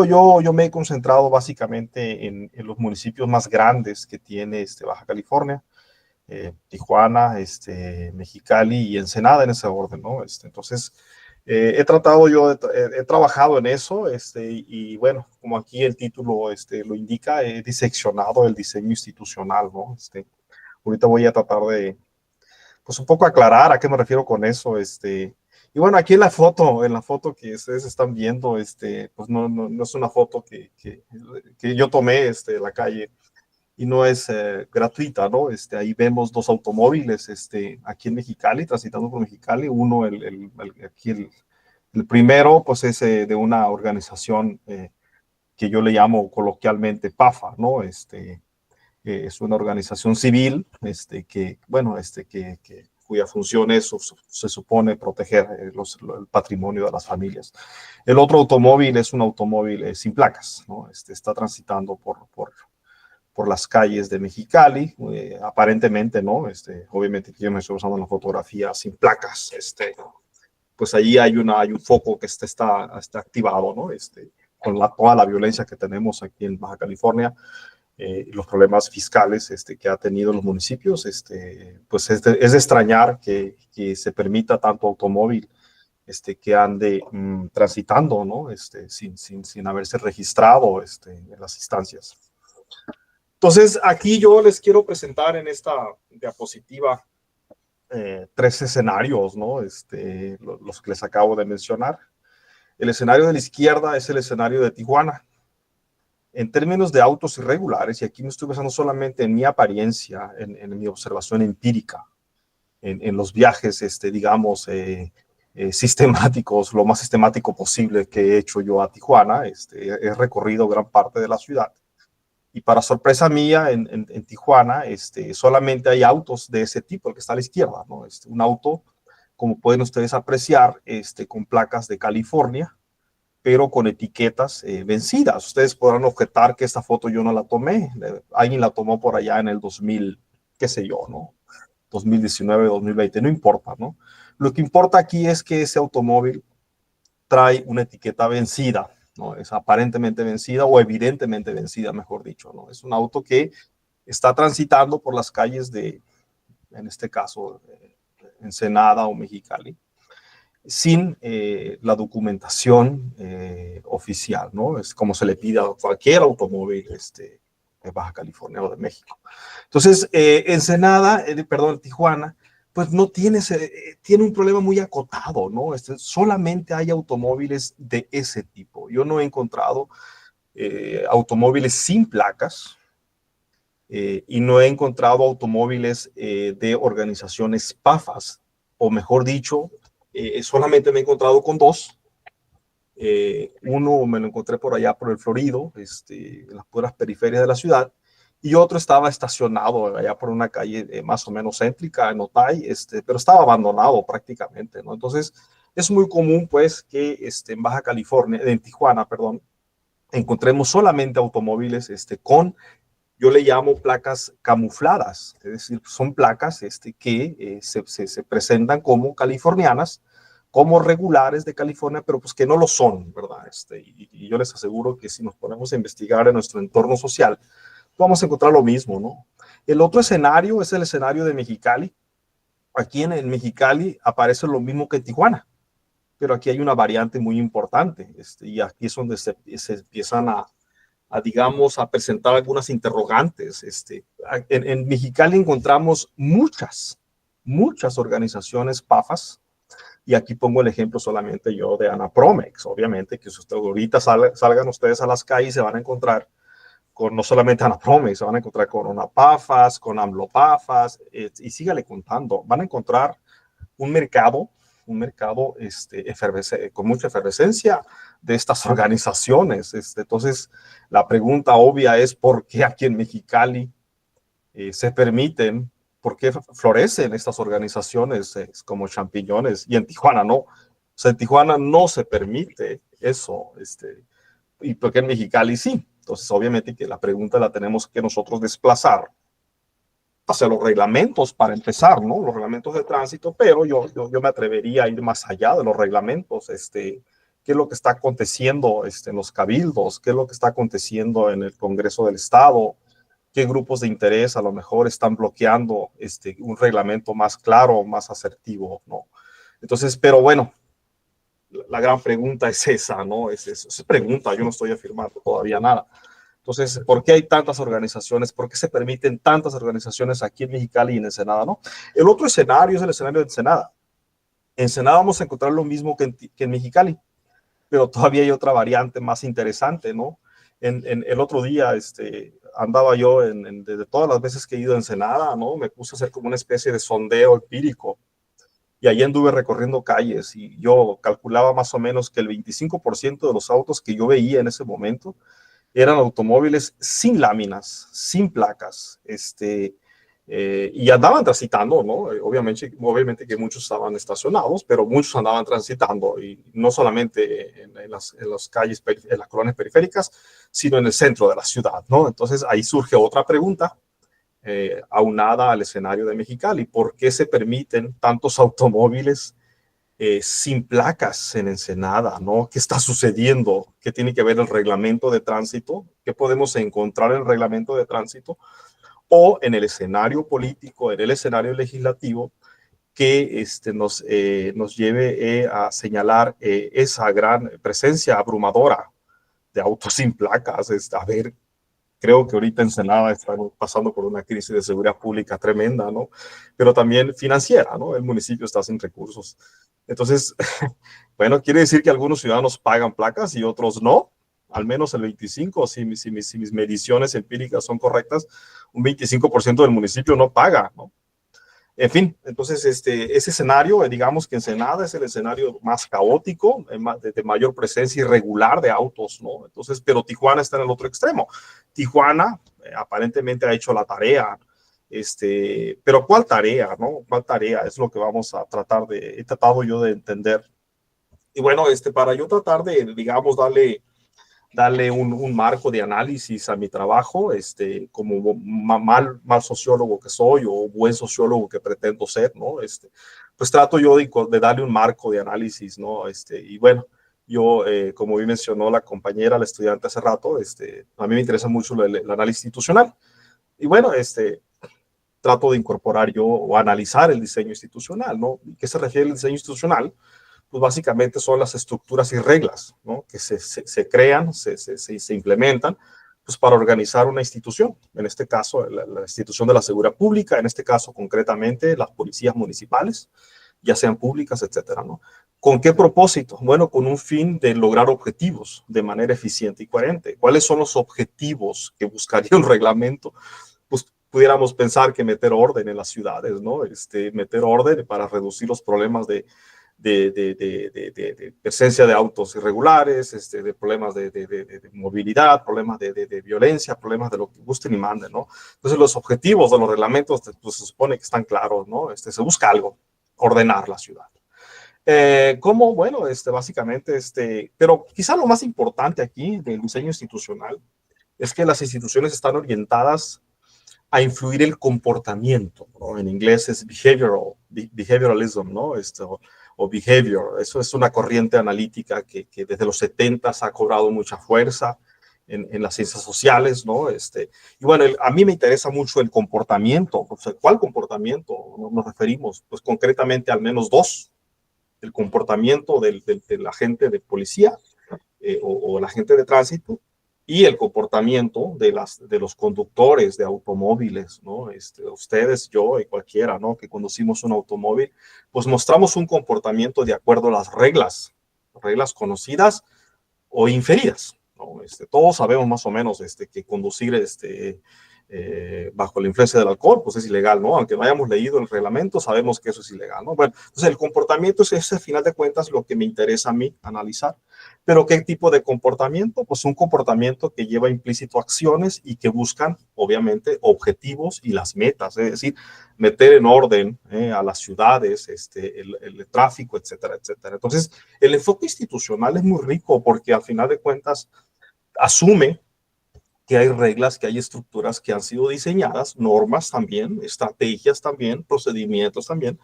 F: yo me he concentrado básicamente en los municipios más grandes que tiene Baja California, Tijuana, Mexicali y Ensenada, en ese orden, ¿no? Entonces, he trabajado en eso, y bueno, como aquí el título lo indica, he diseccionado el diseño institucional, ¿no? Ahorita voy a tratar de, pues, un poco aclarar a qué me refiero con eso, y bueno, aquí en la foto que ustedes están viendo, pues no es una foto que yo tomé, en la calle, y no es gratuita, ¿no? Ahí vemos 2 automóviles, aquí en Mexicali, transitando por Mexicali. Uno, aquí el primero, pues es de una organización que yo le llamo coloquialmente PAFA, ¿no? Es una organización civil, bueno, cuya función es, se supone, proteger el patrimonio de las familias. El otro automóvil es un automóvil sin placas, ¿no? Está transitando por las calles de Mexicali, aparentemente, ¿no? Obviamente que yo me estoy usando la fotografía sin placas, pues allí hay un foco que está activado, ¿no? Con toda la violencia que tenemos aquí en Baja California, los problemas fiscales que ha tenido los municipios, pues es de extrañar que se permita tanto automóvil que ande transitando, ¿no? Sin haberse registrado en las instancias. Entonces, aquí yo les quiero presentar en esta diapositiva 3 escenarios, ¿no? Los que les acabo de mencionar. El escenario de la izquierda es el escenario de Tijuana. En términos de autos irregulares, y aquí me estoy basando solamente en mi apariencia, en mi observación empírica, en los viajes, digamos, sistemáticos, lo más sistemático posible que he hecho yo a Tijuana. He recorrido gran parte de la ciudad. Y para sorpresa mía, en Tijuana, solamente hay autos de ese tipo, el que está a la izquierda, ¿no? Un auto, como pueden ustedes apreciar, con placas de California, pero con etiquetas vencidas. Ustedes podrán objetar que esta foto yo no la tomé. Alguien la tomó por allá en el 2000, qué sé yo, ¿no? 2019, 2020, no importa, ¿no? Lo que importa aquí es que ese automóvil trae una etiqueta vencida, ¿no? Es aparentemente vencida o evidentemente vencida, mejor dicho, ¿no? Es un auto que está transitando por las calles en este caso, Ensenada o Mexicali, sin la documentación oficial, ¿no? Es como se le pide a cualquier automóvil de Baja California o de México. Entonces, Tijuana, pues no tiene un problema muy acotado, ¿no? Solamente hay automóviles de ese tipo. Yo no he encontrado automóviles sin placas y no he encontrado automóviles de organizaciones PAFAS, o mejor dicho, solamente me he encontrado con 2. Uno me lo encontré por allá por el Florido, en las puras periferias de la ciudad, y otro estaba estacionado allá por una calle más o menos céntrica en Otay, pero estaba abandonado prácticamente, ¿no? Entonces, es muy común, pues, que en Baja California, en Tijuana, perdón, encontremos solamente automóviles yo le llamo placas camufladas, es decir, son placas que se presentan como californianas, como regulares de California, pero pues que no lo son, ¿verdad? Y yo les aseguro que si nos ponemos a investigar en nuestro entorno social, vamos a encontrar lo mismo, ¿no? El otro escenario es el escenario de Mexicali. aquí en Mexicali aparece lo mismo que en Tijuana, pero aquí hay una variante muy importante, y aquí es donde se empiezan digamos, a presentar algunas interrogantes. En Mexicali encontramos muchas organizaciones PAFAS, y aquí pongo el ejemplo solamente yo de Anapromex. Obviamente que si ustedes ahorita salgan ustedes a las calles, se van a encontrar con no solamente Anapromex, se van a encontrar con ONAPAFAS, con AMLOPAFAS, y sígale contando. Van a encontrar un mercado con mucha efervescencia de estas organizaciones. Entonces, la pregunta obvia es ¿por qué aquí en Mexicali se permiten, por qué florecen estas organizaciones como champiñones y en Tijuana no? O sea, en Tijuana no se permite eso, y por qué en Mexicali sí. Entonces, obviamente que la pregunta la tenemos que nosotros desplazar hacia los reglamentos para empezar, ¿no? Los reglamentos de tránsito, pero yo me atrevería a ir más allá de los reglamentos. ¿Qué es lo que está aconteciendo en los cabildos? ¿Qué es lo que está aconteciendo en el Congreso del Estado? ¿Qué grupos de interés a lo mejor están bloqueando un reglamento más claro, más asertivo, ¿no? Entonces, pero bueno, la gran pregunta es esa, ¿no? Esa pregunta, yo no estoy afirmando todavía nada. Entonces, ¿por qué hay tantas organizaciones? ¿Por qué se permiten tantas organizaciones aquí en Mexicali y en Ensenada, no? El otro escenario es el escenario de Ensenada. En Ensenada vamos a encontrar lo mismo que en Mexicali, pero todavía hay otra variante más interesante, ¿no? El otro día andaba yo, de todas las veces que he ido a Ensenada, ¿no? Me puse a hacer como una especie de sondeo empírico, y ahí anduve recorriendo calles, y yo calculaba más o menos que el 25% de los autos que yo veía en ese momento eran automóviles sin láminas, sin placas, y andaban transitando, ¿no? Obviamente que muchos estaban estacionados, pero muchos andaban transitando, y no solamente en las calles, en las colonias periféricas, sino en el centro de la ciudad, ¿no? Entonces ahí surge otra pregunta, aunada al escenario de Mexicali: ¿por qué se permiten tantos automóviles sin placas en Ensenada, ¿no? ¿Qué está sucediendo? ¿Qué tiene que ver el reglamento de tránsito? ¿Qué podemos encontrar en el reglamento de tránsito o en el escenario político, en el escenario legislativo, que nos lleve a señalar esa gran presencia abrumadora de autos sin placas? Creo que ahorita Ensenada está pasando por una crisis de seguridad pública tremenda, ¿no? Pero también financiera, ¿no? El municipio está sin recursos. Entonces, bueno, quiere decir que algunos ciudadanos pagan placas y otros no. Al menos el 25%, si mis mediciones empíricas son correctas, un 25% del municipio no paga, ¿no? En fin, entonces ese escenario, digamos que Ensenada es el escenario más caótico, de mayor presencia irregular de autos, ¿no? Entonces, pero Tijuana está en el otro extremo. Tijuana aparentemente ha hecho la tarea, pero ¿cuál tarea, no? ¿Cuál tarea? Es lo que vamos a he tratado yo de entender. Y bueno, para yo tratar de, digamos, darle un marco de análisis a mi trabajo, como mal sociólogo que soy, o buen sociólogo que pretendo ser, ¿no? Pues trato yo de darle un marco de análisis, ¿no? Y bueno, yo, como bien mencionó la compañera, la estudiante hace rato, a mí me interesa mucho el análisis institucional. Y bueno, trato de incorporar yo o analizar el diseño institucional, ¿no? ¿Y qué se refiere al diseño institucional? Pues básicamente son las estructuras y reglas, ¿no? Que se crean, se implementan, pues para organizar una institución. En este caso, la institución de la seguridad pública, en este caso concretamente las policías municipales, ya sean públicas, etcétera, ¿no? ¿Con qué propósito? Bueno, con un fin de lograr objetivos de manera eficiente y coherente. ¿Cuáles son los objetivos que buscaría un reglamento? Pues pudiéramos pensar que meter orden en las ciudades, ¿no? Meter orden para reducir los problemas de presencia de autos irregulares, de problemas de movilidad, problemas de violencia, problemas de lo que gusten y manden, ¿no? Entonces los objetivos de los reglamentos, pues, se supone que están claros, ¿no? Se busca algo: ordenar la ciudad. ¿Cómo? Bueno, básicamente, pero quizá lo más importante aquí del diseño institucional es que las instituciones están orientadas a influir el comportamiento, ¿no? En inglés es behavioralism, ¿no? O behavior. Eso es una corriente analítica que desde los 70s ha cobrado mucha fuerza en las ciencias sociales, ¿no? Y bueno, a mí me interesa mucho el comportamiento. O sea, ¿cuál comportamiento nos referimos? Pues concretamente al menos dos. El comportamiento del agente de policía o el agente de tránsito y el comportamiento de los conductores de automóviles, ¿no? Ustedes, yo y cualquiera, ¿no? Que conducimos un automóvil, pues mostramos un comportamiento de acuerdo a las reglas conocidas o inferidas, ¿no? Todos sabemos más o menos que conducir bajo la influencia del alcohol, pues es ilegal, ¿no? Aunque no hayamos leído el reglamento, sabemos que eso es ilegal, ¿no? Bueno, entonces el comportamiento es ese, al final de cuentas, lo que me interesa a mí analizar. ¿Pero qué tipo de comportamiento? Pues un comportamiento que lleva implícito acciones y que buscan, obviamente, objetivos y las metas, es decir, meter en orden a las ciudades, el tráfico, etcétera, etcétera. Entonces, el enfoque institucional es muy rico porque al final de cuentas asume que hay reglas, que hay estructuras que han sido diseñadas, normas también, estrategias también, procedimientos también,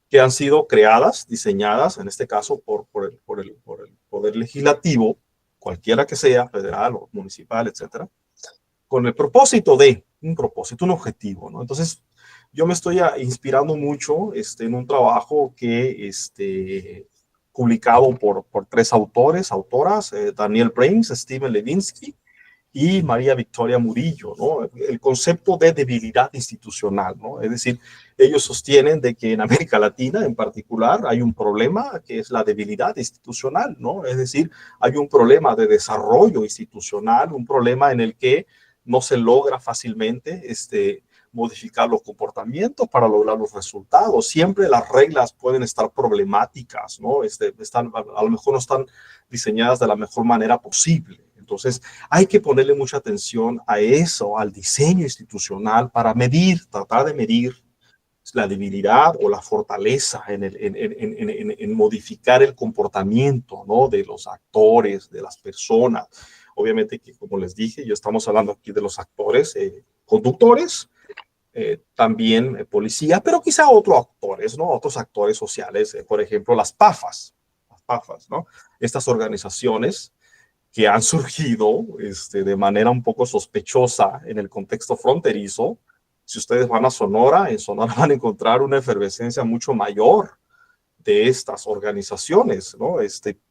F: que han sido creadas, diseñadas, en este caso por el Poder Legislativo, cualquiera que sea, federal o municipal, etcétera, con el propósito un objetivo, ¿no? Entonces, yo me estoy inspirando mucho en un trabajo que publicado por tres autoras, Daniel Brains, Steven Levinsky y María Victoria Murillo, ¿no? El concepto de debilidad institucional, ¿no? Es decir, ellos sostienen de que en América Latina en particular hay un problema que es la debilidad institucional, ¿no? Es decir, hay un problema de desarrollo institucional, un problema en el que no se logra fácilmente modificar los comportamientos para lograr los resultados. Siempre las reglas pueden estar problemáticas, ¿no? A lo mejor no están diseñadas de la mejor manera posible. Entonces, hay que ponerle mucha atención a eso, al diseño institucional, para tratar de medir la debilidad o la fortaleza en modificar el comportamiento, ¿no? De los actores, de las personas. Obviamente que, como les dije, yo estamos hablando aquí de los actores conductores, también policía, pero quizá otros actores, ¿no? Otros actores sociales, por ejemplo, las PAFAS, ¿no? Estas organizaciones que han surgido de manera un poco sospechosa en el contexto fronterizo. Si ustedes van a Sonora, en Sonora van a encontrar una efervescencia mucho mayor de estas organizaciones, ¿no?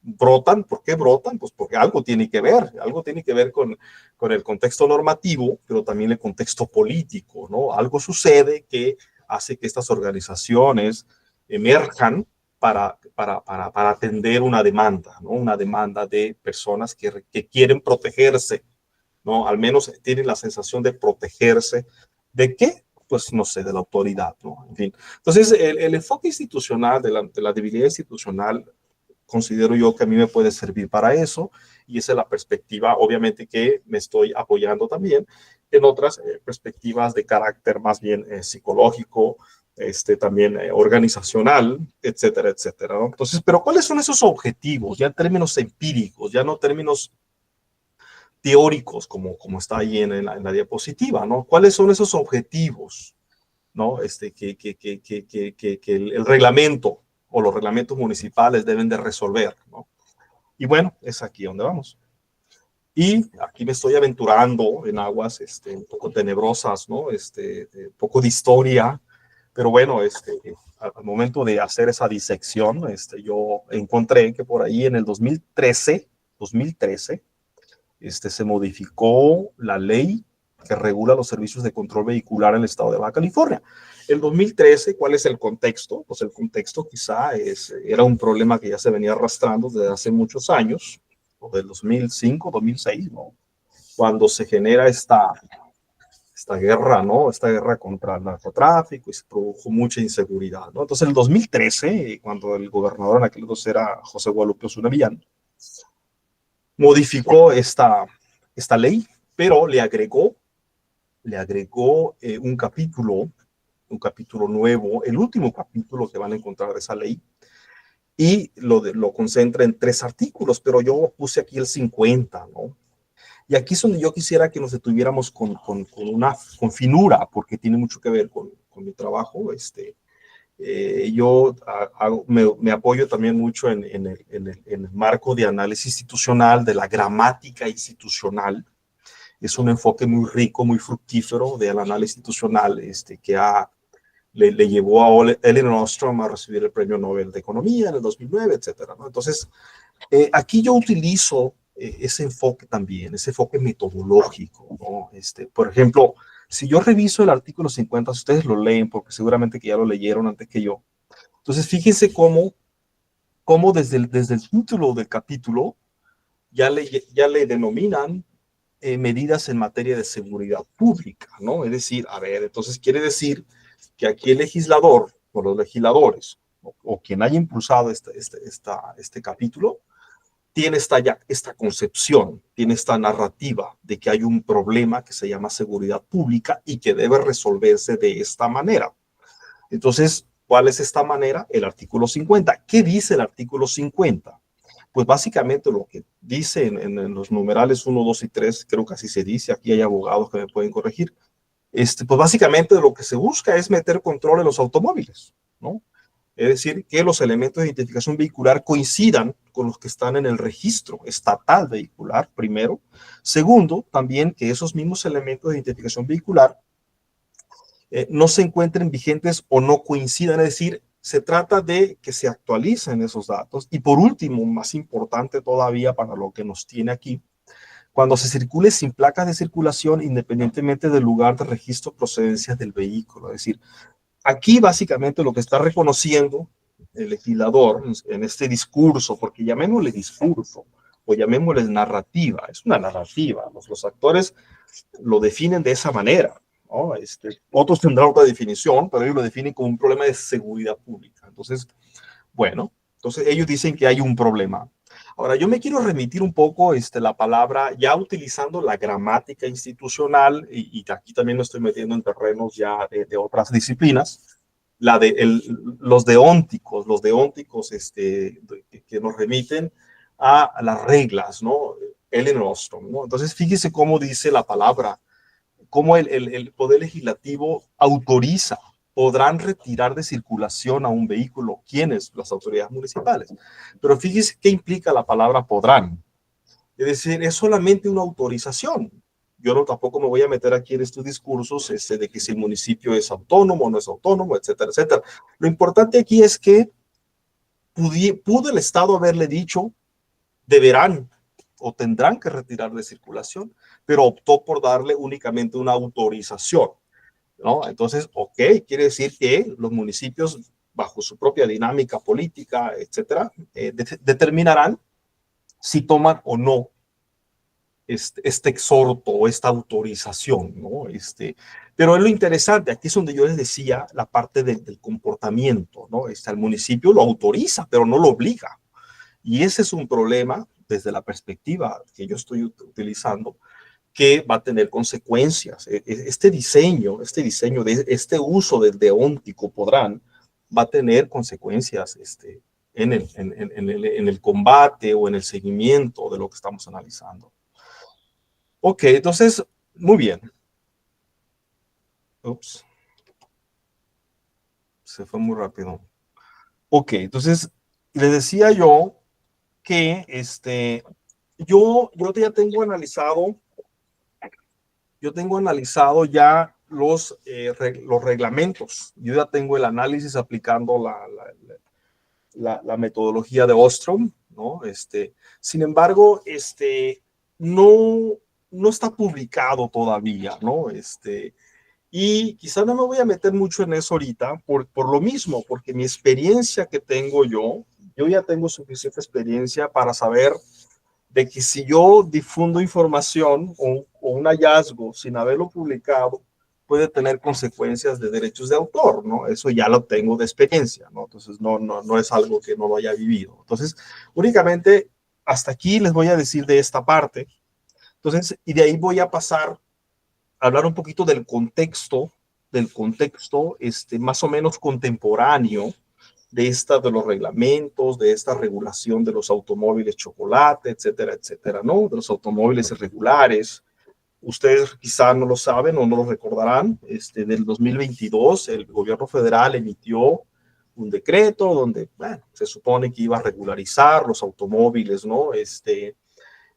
F: Brotan, ¿por qué brotan? Pues porque algo tiene que ver con el contexto normativo, pero también el contexto político, ¿no? Algo sucede que hace que estas organizaciones emerjan para atender una demanda, ¿no? Una demanda de personas que quieren protegerse, ¿no? Al menos tienen la sensación de protegerse. ¿De qué? Pues no sé, de la autoridad, ¿no? En fin. Entonces, el enfoque institucional, de la debilidad institucional, considero yo que a mí me puede servir para eso, y esa es la perspectiva, obviamente, que me estoy apoyando también en otras perspectivas de carácter más bien psicológico, también organizacional, etcétera, etcétera, ¿no? Entonces, pero ¿cuáles son esos objetivos? Ya en términos empíricos, ya no términos teóricos, como está ahí en la diapositiva, ¿no? ¿Cuáles son esos objetivos, ¿no? Que el reglamento o los reglamentos municipales deben de resolver, ¿no? Y bueno, es aquí donde vamos. Y aquí me estoy aventurando en aguas un poco tenebrosas, ¿no? Un poco de historia, pero bueno, al momento de hacer esa disección, yo encontré que por ahí en el 2013, se modificó la ley que regula los servicios de control vehicular en el estado de Baja California. El 2013, ¿cuál es el contexto? Pues el contexto quizá era un problema que ya se venía arrastrando desde hace muchos años, o del 2005, 2006, ¿no? Cuando se genera esta guerra, ¿no? Esta guerra contra el narcotráfico y se produjo mucha inseguridad, ¿no? Entonces, en el 2013, cuando el gobernador en aquel entonces era José Guadalupe Osuna Villán, modificó esta ley, pero le agregó un capítulo nuevo, el último capítulo que van a encontrar de esa ley, y lo concentra en 3 artículos, pero yo puse aquí el 50, ¿no? Y aquí es donde yo quisiera que nos detuviéramos con finura, porque tiene mucho que ver con mi trabajo. Yo me apoyo también mucho en el marco de análisis institucional, de la gramática institucional, es un enfoque muy rico, muy fructífero del análisis institucional que le llevó a Elinor Ostrom a recibir el Premio Nobel de Economía en el 2009, etcétera, ¿no? Entonces, aquí yo utilizo ese enfoque también, ese enfoque metodológico, ¿no? Por ejemplo, si yo reviso el artículo 50, si ustedes lo leen, porque seguramente que ya lo leyeron antes que yo, entonces fíjense cómo desde el título del capítulo ya le denominan medidas en materia de seguridad pública, ¿no? Es decir, a ver, entonces quiere decir que aquí el legislador o los legisladores o quien haya impulsado este capítulo tiene esta concepción, tiene esta narrativa de que hay un problema que se llama seguridad pública y que debe resolverse de esta manera. Entonces, ¿cuál es esta manera? El artículo 50. ¿Qué dice el artículo 50? Pues básicamente lo que dice en los numerales 1, 2 y 3, creo que así se dice, aquí hay abogados que me pueden corregir, pues básicamente lo que se busca es meter control en los automóviles, ¿no? Es decir, que los elementos de identificación vehicular coincidan con los que están en el registro estatal vehicular, primero. Segundo, también que esos mismos elementos de identificación vehicular no se encuentren vigentes o no coincidan, es decir, se trata de que se actualicen esos datos. Y por último, más importante todavía para lo que nos tiene aquí, cuando se circule sin placas de circulación independientemente del lugar de registro o procedencia del vehículo. Es decir, aquí básicamente lo que está reconociendo el legislador en este discurso, porque llamémosle discurso o llamémosle narrativa, es una narrativa, los actores lo definen de esa manera, ¿no? Otros tendrán otra definición, pero ellos lo definen como un problema de seguridad pública. Entonces, bueno, entonces ellos dicen que hay un problema. Ahora, yo me quiero remitir un poco la palabra, ya utilizando la gramática institucional, y aquí también me estoy metiendo en terrenos ya de otras disciplinas, los deónticos que nos remiten a las reglas, ¿no? Elinor Ostrom, ¿no? Entonces, fíjese cómo dice la palabra, cómo el Poder Legislativo autoriza, podrán retirar de circulación a un vehículo, ¿quiénes? Las autoridades municipales. Pero fíjese qué implica la palabra podrán. Es decir, es solamente una autorización. Yo tampoco me voy a meter aquí en estos discursos de que si el municipio es autónomo o no es autónomo, etcétera, etcétera. Lo importante aquí es que pudo el Estado haberle dicho, deberán o tendrán que retirar de circulación, pero optó por darle únicamente una autorización, ¿no? Entonces, ok, quiere decir que los municipios, bajo su propia dinámica política, etcétera, determinarán si toman o no este exhorto o esta autorización, ¿no? Pero es lo interesante, aquí es donde yo les decía la parte del comportamiento, ¿no? El municipio lo autoriza, pero no lo obliga. Y ese es un problema desde la perspectiva que yo estoy utilizando, que va a tener consecuencias. Este diseño de este uso del deóntico podrán, va a tener consecuencias en el combate o en el seguimiento de lo que estamos analizando. Ok, entonces, muy bien. Ups. Se fue muy rápido. Ok, entonces, les decía yo que yo ya tengo analizado ya los reglamentos. Yo ya tengo el análisis aplicando la metodología de Ostrom, ¿no? Sin embargo, no está publicado todavía, ¿no? Y quizá no me voy a meter mucho en eso ahorita por lo mismo, porque mi experiencia que tengo yo ya tengo suficiente experiencia para saber de que si yo difundo información o un hallazgo sin haberlo publicado, puede tener consecuencias de derechos de autor, ¿no? Eso ya lo tengo de experiencia, ¿no? Entonces, no es algo que no lo haya vivido. Entonces, únicamente hasta aquí les voy a decir de esta parte. Entonces, y de ahí voy a pasar a hablar un poquito del contexto más o menos contemporáneo de los reglamentos, de esta regulación de los automóviles chocolate, etcétera, etcétera, ¿no? De los automóviles irregulares. Ustedes quizá no lo saben o no lo recordarán, del 2022 el gobierno federal emitió un decreto donde, bueno, se supone que iba a regularizar los automóviles, ¿no?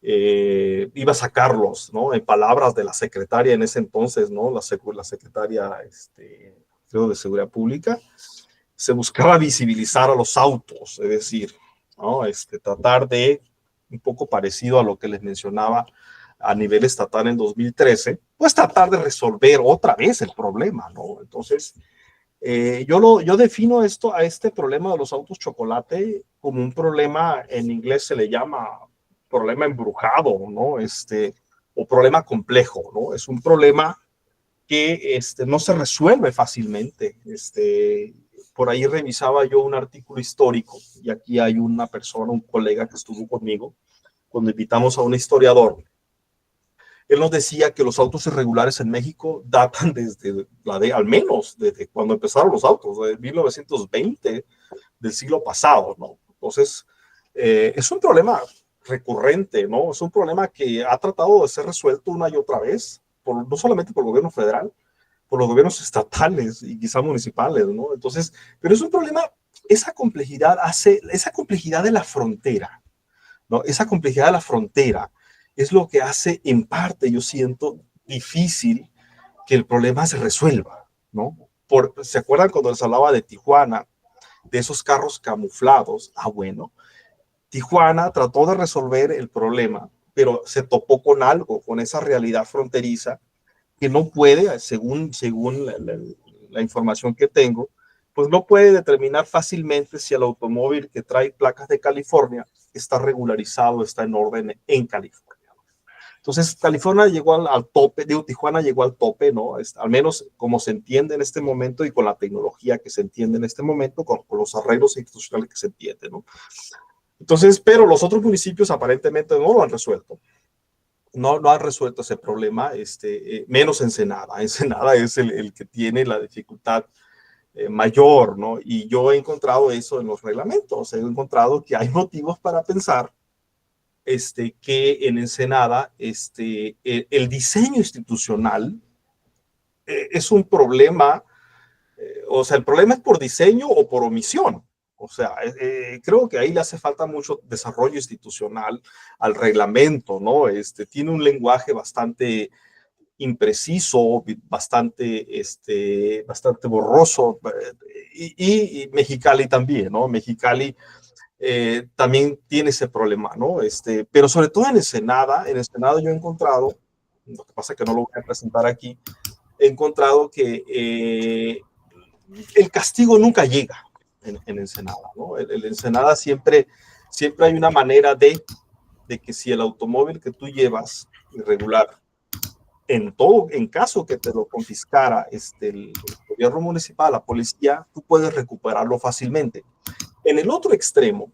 F: iba a sacarlos, ¿no? En palabras de la secretaria en ese entonces, ¿no? La secretaria, creo, de Seguridad Pública, se buscaba visibilizar a los autos, es decir, ¿no? Tratar de, un poco parecido a lo que les mencionaba a nivel estatal en 2013, pues tratar de resolver otra vez el problema, ¿no? Entonces, yo defino a este problema de los autos chocolate como un problema, en inglés se le llama problema embrujado, ¿no? O problema complejo, ¿no? Es un problema que no se resuelve fácilmente. Por ahí revisaba yo un artículo histórico y aquí hay una persona, un colega que estuvo conmigo cuando invitamos a un historiador. Él nos decía que los autos irregulares en México datan desde al menos desde cuando empezaron los autos, de 1920 del siglo pasado, ¿no? Entonces, es un problema recurrente, ¿no? Es un problema que ha tratado de ser resuelto una y otra vez, no solamente por el gobierno federal, por los gobiernos estatales y quizá municipales, ¿no? Entonces, pero es un problema, esa complejidad de la frontera, ¿no? Esa complejidad de la frontera es lo que hace, en parte, yo siento, difícil que el problema se resuelva, ¿no? ¿Se acuerdan cuando les hablaba de Tijuana, de esos carros camuflados? Bueno, Tijuana trató de resolver el problema, pero se topó con algo, con esa realidad fronteriza que no puede, según la información que tengo, pues no puede determinar fácilmente si el automóvil que trae placas de California está regularizado, está en orden en California. Entonces, California llegó al tope, Tijuana llegó al tope, ¿no? Al menos como se entiende en este momento y con la tecnología que se entiende en este momento, con los arreglos institucionales que se entienden, ¿no? Entonces, pero los otros municipios aparentemente no lo han resuelto. No han resuelto ese problema, menos Ensenada. Ensenada es el que tiene la dificultad mayor, ¿no? Y yo he encontrado eso en los reglamentos. He encontrado que hay motivos para pensar que en Ensenada el diseño institucional es un problema, o sea, el problema es por diseño o por omisión. O sea, creo que ahí le hace falta mucho desarrollo institucional al reglamento, ¿no? Tiene un lenguaje bastante impreciso, bastante borroso, y Mexicali también, ¿no? Mexicali también tiene ese problema, ¿no? Pero sobre todo en Ensenada yo he encontrado, lo que pasa es que no lo voy a presentar aquí, he encontrado que el castigo nunca llega en Ensenada, ¿no? El Ensenada siempre hay una manera de que si el automóvil que tú llevas irregular, en caso que te lo confiscara el gobierno municipal, la policía, tú puedes recuperarlo fácilmente. En el otro extremo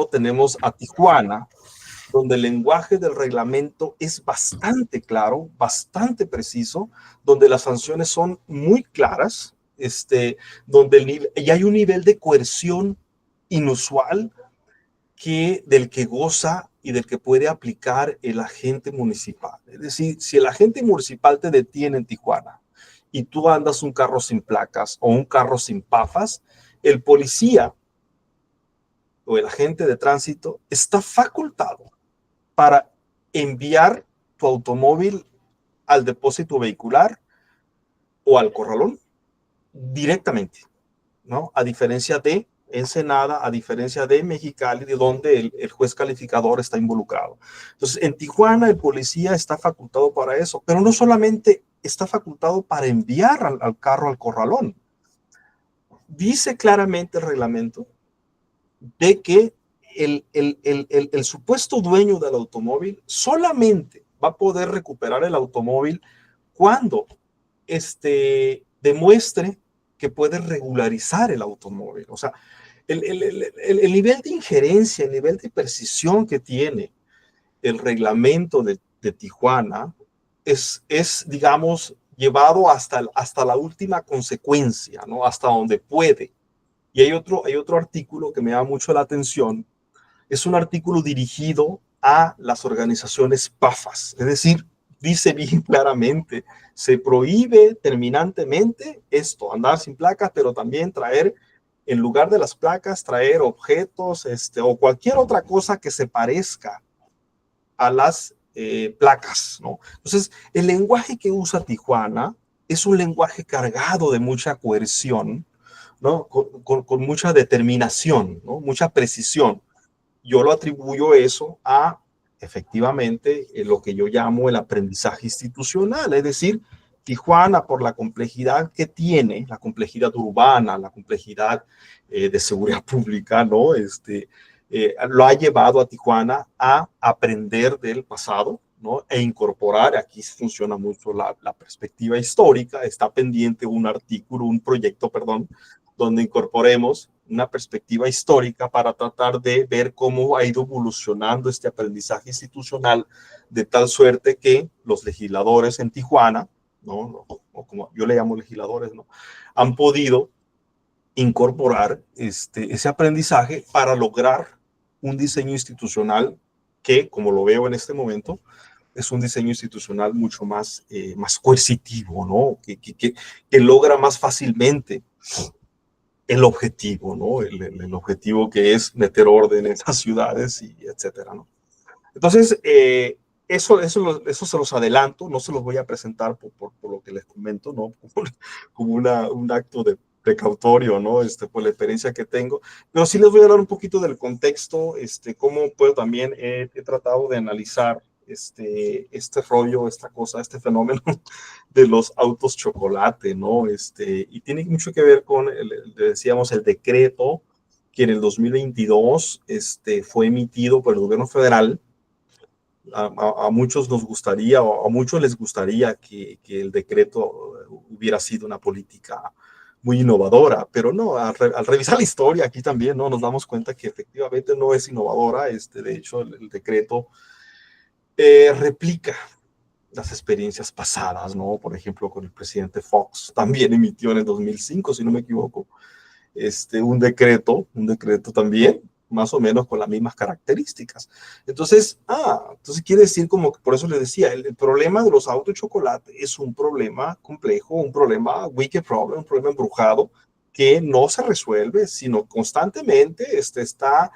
F: tenemos a Tijuana, donde el lenguaje del reglamento es bastante claro, bastante preciso, donde las sanciones son muy claras, donde y hay un nivel de coerción inusual del que goza y del que puede aplicar el agente municipal. Es decir, si el agente municipal te detiene en Tijuana y tú andas un carro sin placas o un carro sin pafas, el policía o el agente de tránsito está facultado para enviar tu automóvil al depósito vehicular o al corralón directamente, ¿no? A diferencia de Ensenada, a diferencia de Mexicali, de donde el juez calificador está involucrado. Entonces, en Tijuana el policía está facultado para eso, pero no solamente está facultado para enviar al carro al corralón. Dice claramente el reglamento de que el supuesto dueño del automóvil solamente va a poder recuperar el automóvil cuando demuestre que puede regularizar el automóvil. O sea, el nivel de injerencia, el nivel de precisión que tiene el reglamento de Tijuana es, digamos, llevado hasta la última consecuencia, ¿no? Hasta donde puede. Y hay otro artículo que me llama mucho la atención. Es un artículo dirigido a las organizaciones PAFAS. Es decir, dice bien claramente, se prohíbe terminantemente esto, andar sin placas, pero también traer en lugar de las placas, traer objetos o cualquier otra cosa que se parezca a las placas, ¿no? Entonces, el lenguaje que usa Tijuana es un lenguaje cargado de mucha coerción, ¿no? Con mucha determinación, ¿no? Mucha precisión. Yo lo atribuyo eso a, efectivamente, lo que yo llamo el aprendizaje institucional, es decir, Tijuana, por la complejidad que tiene, la complejidad urbana, la complejidad de seguridad pública, ¿no? Lo ha llevado a Tijuana a aprender del pasado, ¿no? E incorporar, aquí funciona mucho la perspectiva histórica, está pendiente un proyecto, perdón, donde incorporemos una perspectiva histórica para tratar de ver cómo ha ido evolucionando este aprendizaje institucional de tal suerte que los legisladores en Tijuana, ¿no? O como yo le llamo legisladores, ¿no? Han podido incorporar ese aprendizaje para lograr un diseño institucional que, como lo veo en este momento, es un diseño institucional mucho más, más coercitivo, ¿no? Que logra más fácilmente el objetivo, ¿no? El objetivo que es meter orden en esas ciudades y etcétera, ¿no? Entonces, eso se los adelanto, no se los voy a presentar por lo que les comento, ¿no? Como un acto de precautorio, ¿no? Por la experiencia que tengo, pero sí les voy a hablar un poquito del contexto, cómo puedo también, he tratado de analizar este rollo, esta cosa, este fenómeno de los autos chocolate, ¿no? Y tiene mucho que ver con, decíamos, el decreto que en el 2022 fue emitido por el gobierno federal. A muchos nos gustaría, o a muchos les gustaría que el decreto hubiera sido una política muy innovadora, pero no, al revisar la historia aquí también, ¿no? Nos damos cuenta que efectivamente no es innovadora. De hecho, el decreto replica las experiencias pasadas, ¿no? Por ejemplo, con el presidente Fox, también emitió en el 2005, si no me equivoco, un decreto también, más o menos con las mismas características. Entonces quiere decir, como que por eso les decía, el problema de los autos de chocolate es un problema complejo, un problema wicked problem, un problema embrujado, que no se resuelve, sino constantemente está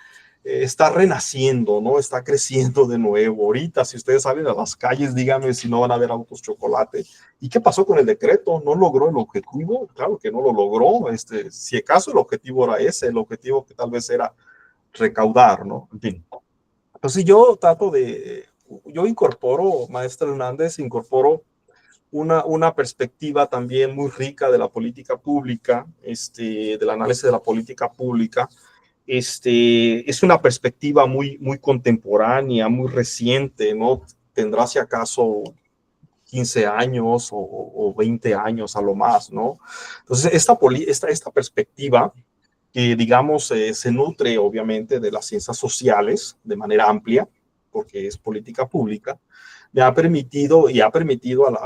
F: renaciendo, ¿no? Está creciendo de nuevo. Ahorita, si ustedes salen a las calles, díganme si no van a ver autos chocolate. ¿Y qué pasó con el decreto? ¿No logró el objetivo? Claro que no lo logró. Si acaso el objetivo era ese, el objetivo que tal vez era recaudar, ¿no? En fin. Entonces yo incorporo, maestra Hernández, una perspectiva también muy rica de la política pública, del análisis de la política pública. Es una perspectiva muy, muy contemporánea, muy reciente, ¿no? Tendrá si acaso 15 años o 20 años a lo más, ¿no? Entonces, esta perspectiva, que digamos se nutre obviamente de las ciencias sociales de manera amplia, porque es política pública, me ha permitido y ha permitido al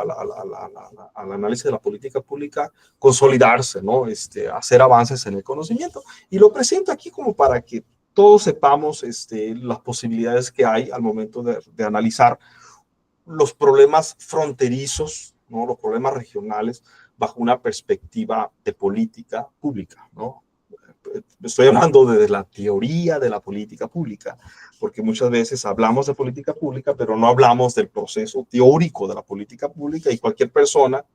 F: análisis de la política pública consolidarse, ¿no? Hacer avances en el conocimiento. Y lo presento aquí como para que todos sepamos las posibilidades que hay al momento de analizar los problemas fronterizos, ¿no? Los problemas regionales bajo una perspectiva de política pública, ¿no? Estoy hablando de la teoría de la política pública, porque muchas veces hablamos de política pública, pero no hablamos del proceso teórico de la política pública, y cualquier persona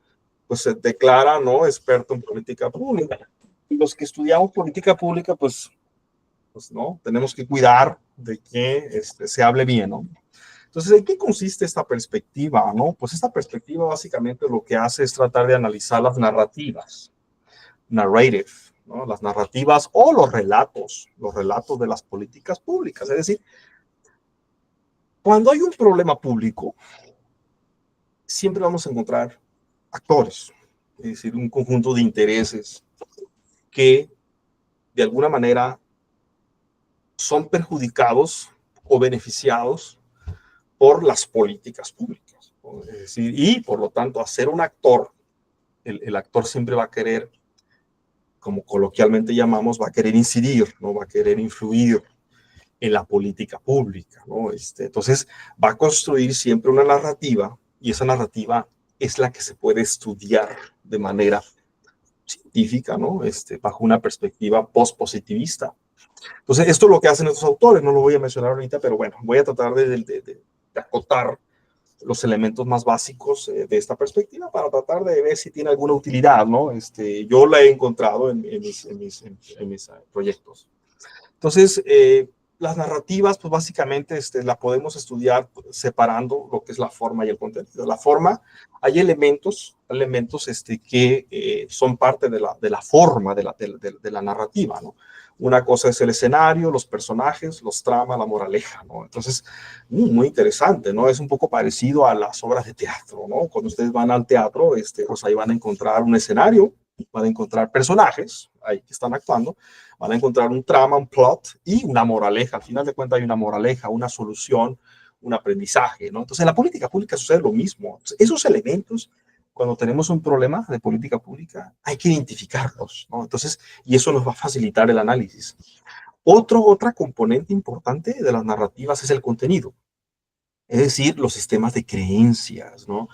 F: pues se declara, ¿no?, experto en política pública. Y los que estudiamos política pública, pues no, tenemos que cuidar de que se hable bien, ¿no? Entonces, ¿en qué consiste esta perspectiva, no? Pues esta perspectiva básicamente lo que hace es tratar de analizar las narrativas, narrative, ¿no? Las narrativas o los relatos de las políticas públicas. Es decir, cuando hay un problema público, siempre vamos a encontrar actores, es decir, un conjunto de intereses que de alguna manera son perjudicados o beneficiados por las políticas públicas, ¿no? Es decir, y por lo tanto, hacer un actor, el actor siempre va a querer, como coloquialmente llamamos, va a querer incidir, ¿no? Va a querer influir en la política pública, ¿no? Entonces, va a construir siempre una narrativa, y esa narrativa es la que se puede estudiar de manera científica, ¿no? Bajo una perspectiva post-positivista. Entonces, esto es lo que hacen estos autores, no lo voy a mencionar ahorita, pero bueno, voy a tratar de acotar los elementos más básicos de esta perspectiva para tratar de ver si tiene alguna utilidad, ¿no? Yo la he encontrado en mis proyectos. Entonces, las narrativas, pues básicamente las podemos estudiar separando lo que es la forma y el contenido. La forma, hay elementos que son parte de la forma de la narrativa, ¿no? Una cosa es el escenario, los personajes, los tramas, la moraleja, ¿no? Entonces, muy interesante, ¿no? Es un poco parecido a las obras de teatro, ¿no? Cuando ustedes van al teatro, pues ahí van a encontrar un escenario, van a encontrar personajes ahí que están actuando, van a encontrar un trama, un plot y una moraleja. Al final de cuentas hay una moraleja, una solución, un aprendizaje, ¿no? Entonces en la política pública sucede lo mismo. Entonces, esos elementos, cuando tenemos un problema de política pública, hay que identificarlos, ¿no? Entonces, y eso nos va a facilitar el análisis. Otra componente importante de las narrativas es el contenido, es decir, los sistemas de creencias, ¿no?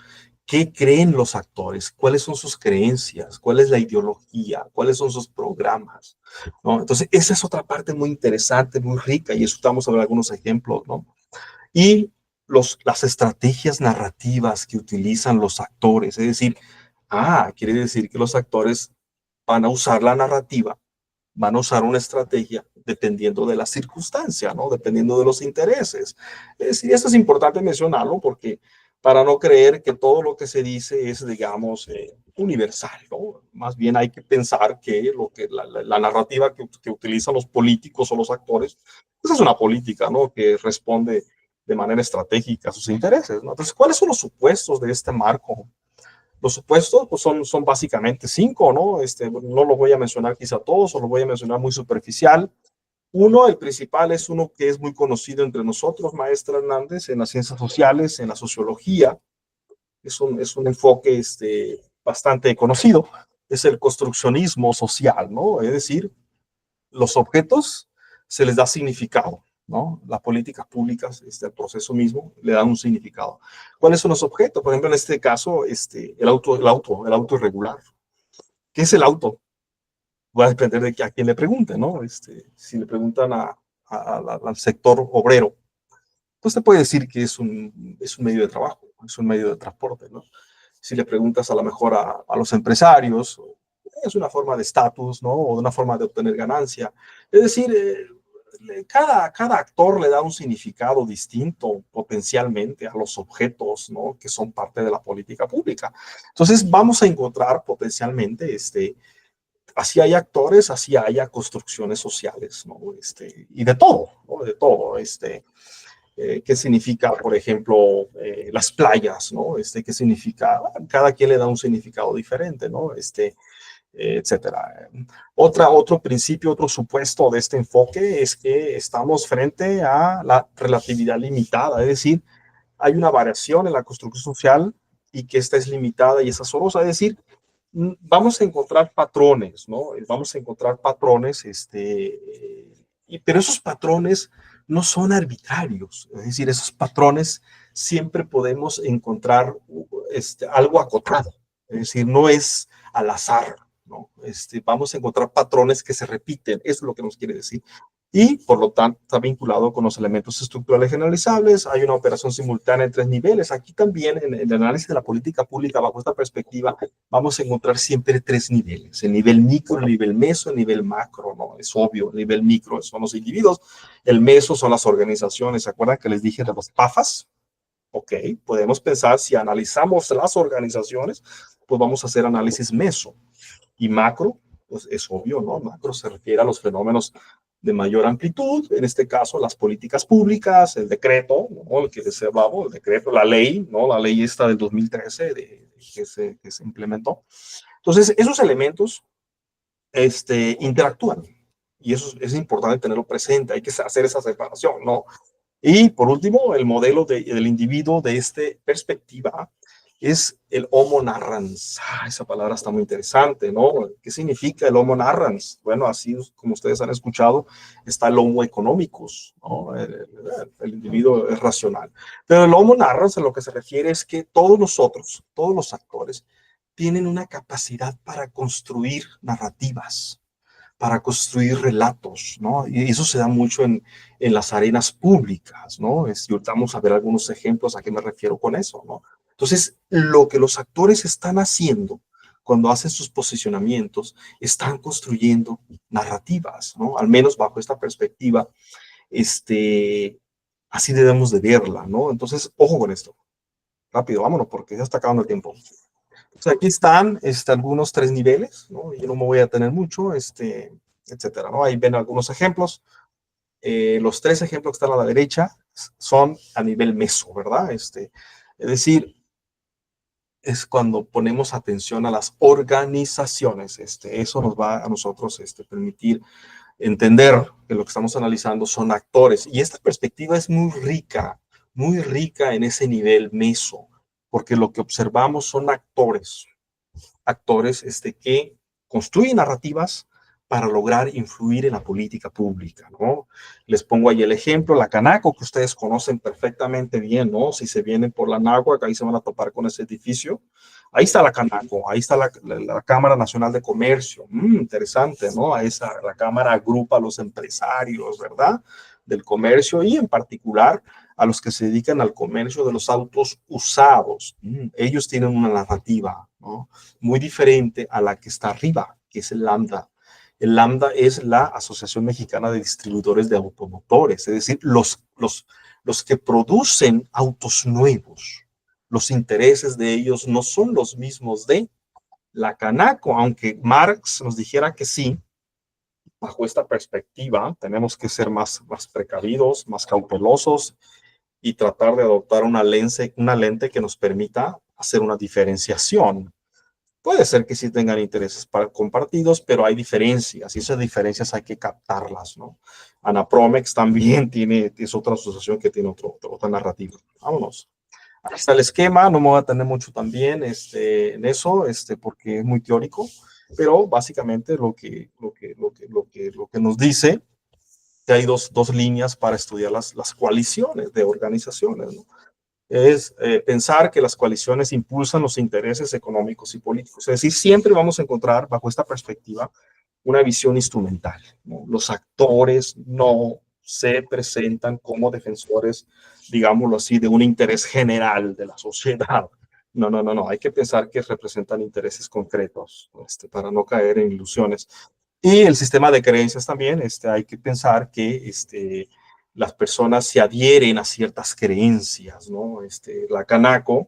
F: ¿Qué creen los actores? ¿Cuáles son sus creencias? ¿Cuál es la ideología? ¿Cuáles son sus programas? ¿No? Entonces, esa es otra parte muy interesante, muy rica, y eso estamos a ver algunos ejemplos, ¿no? Y las estrategias narrativas que utilizan los actores, es decir, quiere decir que los actores van a usar la narrativa, van a usar una estrategia dependiendo de la circunstancia, ¿no? Dependiendo de los intereses. Es decir, esto es importante mencionarlo porque para no creer que todo lo que se dice es, digamos, universal, ¿no? Más bien hay que pensar que la narrativa que utilizan los políticos o los actores, pues es una política, ¿no? Que responde de manera estratégica a sus intereses, ¿no? Entonces, ¿cuáles son los supuestos de este marco? Los supuestos pues son básicamente 5, ¿no? No los voy a mencionar quizá todos, o los voy a mencionar muy superficial. Uno, el principal, es uno que es muy conocido entre nosotros, maestra Hernández, en las ciencias sociales, en la sociología. Es un enfoque bastante conocido. Es el construccionismo social, ¿no? Es decir, los objetos se les da significado, ¿no? Las políticas públicas, el proceso mismo, le dan un significado. ¿Cuáles son los objetos? Por ejemplo, en este caso, el auto irregular. ¿Qué es el auto? Va a depender de a quién le pregunte, ¿no? Si le preguntan al sector obrero, pues te puede decir que es un medio de trabajo, es un medio de transporte, ¿no? Si le preguntas a lo mejor a los empresarios, es una forma de estatus, ¿no? O una forma de obtener ganancia. Es decir, cada actor le da un significado distinto potencialmente a los objetos, ¿no? Que son parte de la política pública. Entonces vamos a encontrar potencialmente, así hay actores, así haya construcciones sociales, ¿no? Y de todo, ¿no? De todo, ¿qué significa, por ejemplo, las playas, ¿no? ¿Qué significa? Cada quien le da un significado diferente, ¿no? Etcétera. Otro principio, otro supuesto de este enfoque es que estamos frente a la relatividad limitada, es decir, hay una variación en la construcción social y que esta es limitada y es azarosa, es decir, vamos a encontrar patrones, ¿no? Vamos a encontrar patrones, pero esos patrones no son arbitrarios, es decir, esos patrones siempre podemos encontrar algo acotado, es decir, no es al azar, ¿no? Vamos a encontrar patrones que se repiten, eso es lo que nos quiere decir. Y, por lo tanto, está vinculado con los elementos estructurales generalizables. Hay una operación simultánea en 3 niveles. Aquí también, en el análisis de la política pública, bajo esta perspectiva, vamos a encontrar siempre 3 niveles. El nivel micro, el nivel meso, el nivel macro, ¿no? Es obvio, el nivel micro son los individuos, el meso son las organizaciones. ¿Se acuerdan que les dije de los PAFAs? Ok, podemos pensar, si analizamos las organizaciones, pues vamos a hacer análisis meso. Y macro, pues es obvio, ¿no? Macro se refiere a los fenómenos de mayor amplitud, en este caso las políticas públicas, el decreto, ¿no? El que el decreto, la ley, ¿no? La ley esta del 2013 que se implementó. Entonces, esos elementos interactúan y eso es importante tenerlo presente, hay que hacer esa separación, ¿no? Y por último, el modelo del individuo de esta perspectiva es el homo narrans. Esa palabra está muy interesante, ¿no? ¿Qué significa el homo narrans? Bueno, así como ustedes han escuchado, está el homo economicus, ¿no? El individuo es racional. Pero el homo narrans a lo que se refiere es que todos nosotros, todos los actores, tienen una capacidad para construir narrativas, para construir relatos, ¿no? Y eso se da mucho en las arenas públicas, ¿no? Y ahorita vamos a ver algunos ejemplos a qué me refiero con eso, ¿no? Entonces, lo que los actores están haciendo cuando hacen sus posicionamientos, están construyendo narrativas, ¿no? Al menos bajo esta perspectiva, así debemos de verla, ¿no? Entonces, ojo con esto. Rápido, vámonos, porque ya está acabando el tiempo. Entonces, aquí están algunos 3 niveles, ¿no? Yo no me voy a tener mucho, etcétera, ¿no? Ahí ven algunos ejemplos. Los 3 ejemplos que están a la derecha son a nivel meso, ¿verdad? Es decir, es cuando ponemos atención a las organizaciones. Eso nos va a nosotros permitir entender que lo que estamos analizando son actores. Y esta perspectiva es muy rica en ese nivel meso, porque lo que observamos son actores que construyen narrativas para lograr influir en la política pública, ¿no? Les pongo ahí el ejemplo, la Canaco, que ustedes conocen perfectamente bien, ¿no? Si se vienen por la Náhuac, ahí se van a topar con ese edificio. Ahí está la Canaco, ahí está la Cámara Nacional de Comercio. Interesante, ¿no? La Cámara agrupa a los empresarios, ¿verdad? Del comercio y en particular a los que se dedican al comercio de los autos usados. Ellos tienen una narrativa, ¿no? Muy diferente a la que está arriba, que es el Lambda. El Lambda es la Asociación Mexicana de Distribuidores de Automotores, es decir, los que producen autos nuevos. Los intereses de ellos no son los mismos de la Canaco, aunque Marx nos dijera que sí. Bajo esta perspectiva, tenemos que ser más precavidos, más cautelosos y tratar de adoptar una lente que nos permita hacer una diferenciación. Puede ser que sí tengan intereses compartidos, pero hay diferencias y esas diferencias hay que captarlas, ¿no? Anapromex también es otra asociación que tiene otra narrativa. Vámonos. Aquí está el esquema, no me voy a tener mucho también en eso, porque es muy teórico, pero básicamente lo que nos dice que hay dos líneas para estudiar las coaliciones de organizaciones, ¿no? Es pensar que las coaliciones impulsan los intereses económicos y políticos. Es decir, siempre vamos a encontrar bajo esta perspectiva una visión instrumental, ¿no? Los actores no se presentan como defensores, digámoslo así, de un interés general de la sociedad. No. Hay que pensar que representan intereses concretos, para no caer en ilusiones. Y el sistema de creencias también, hay que pensar que las personas se adhieren a ciertas creencias, ¿no? La Canaco,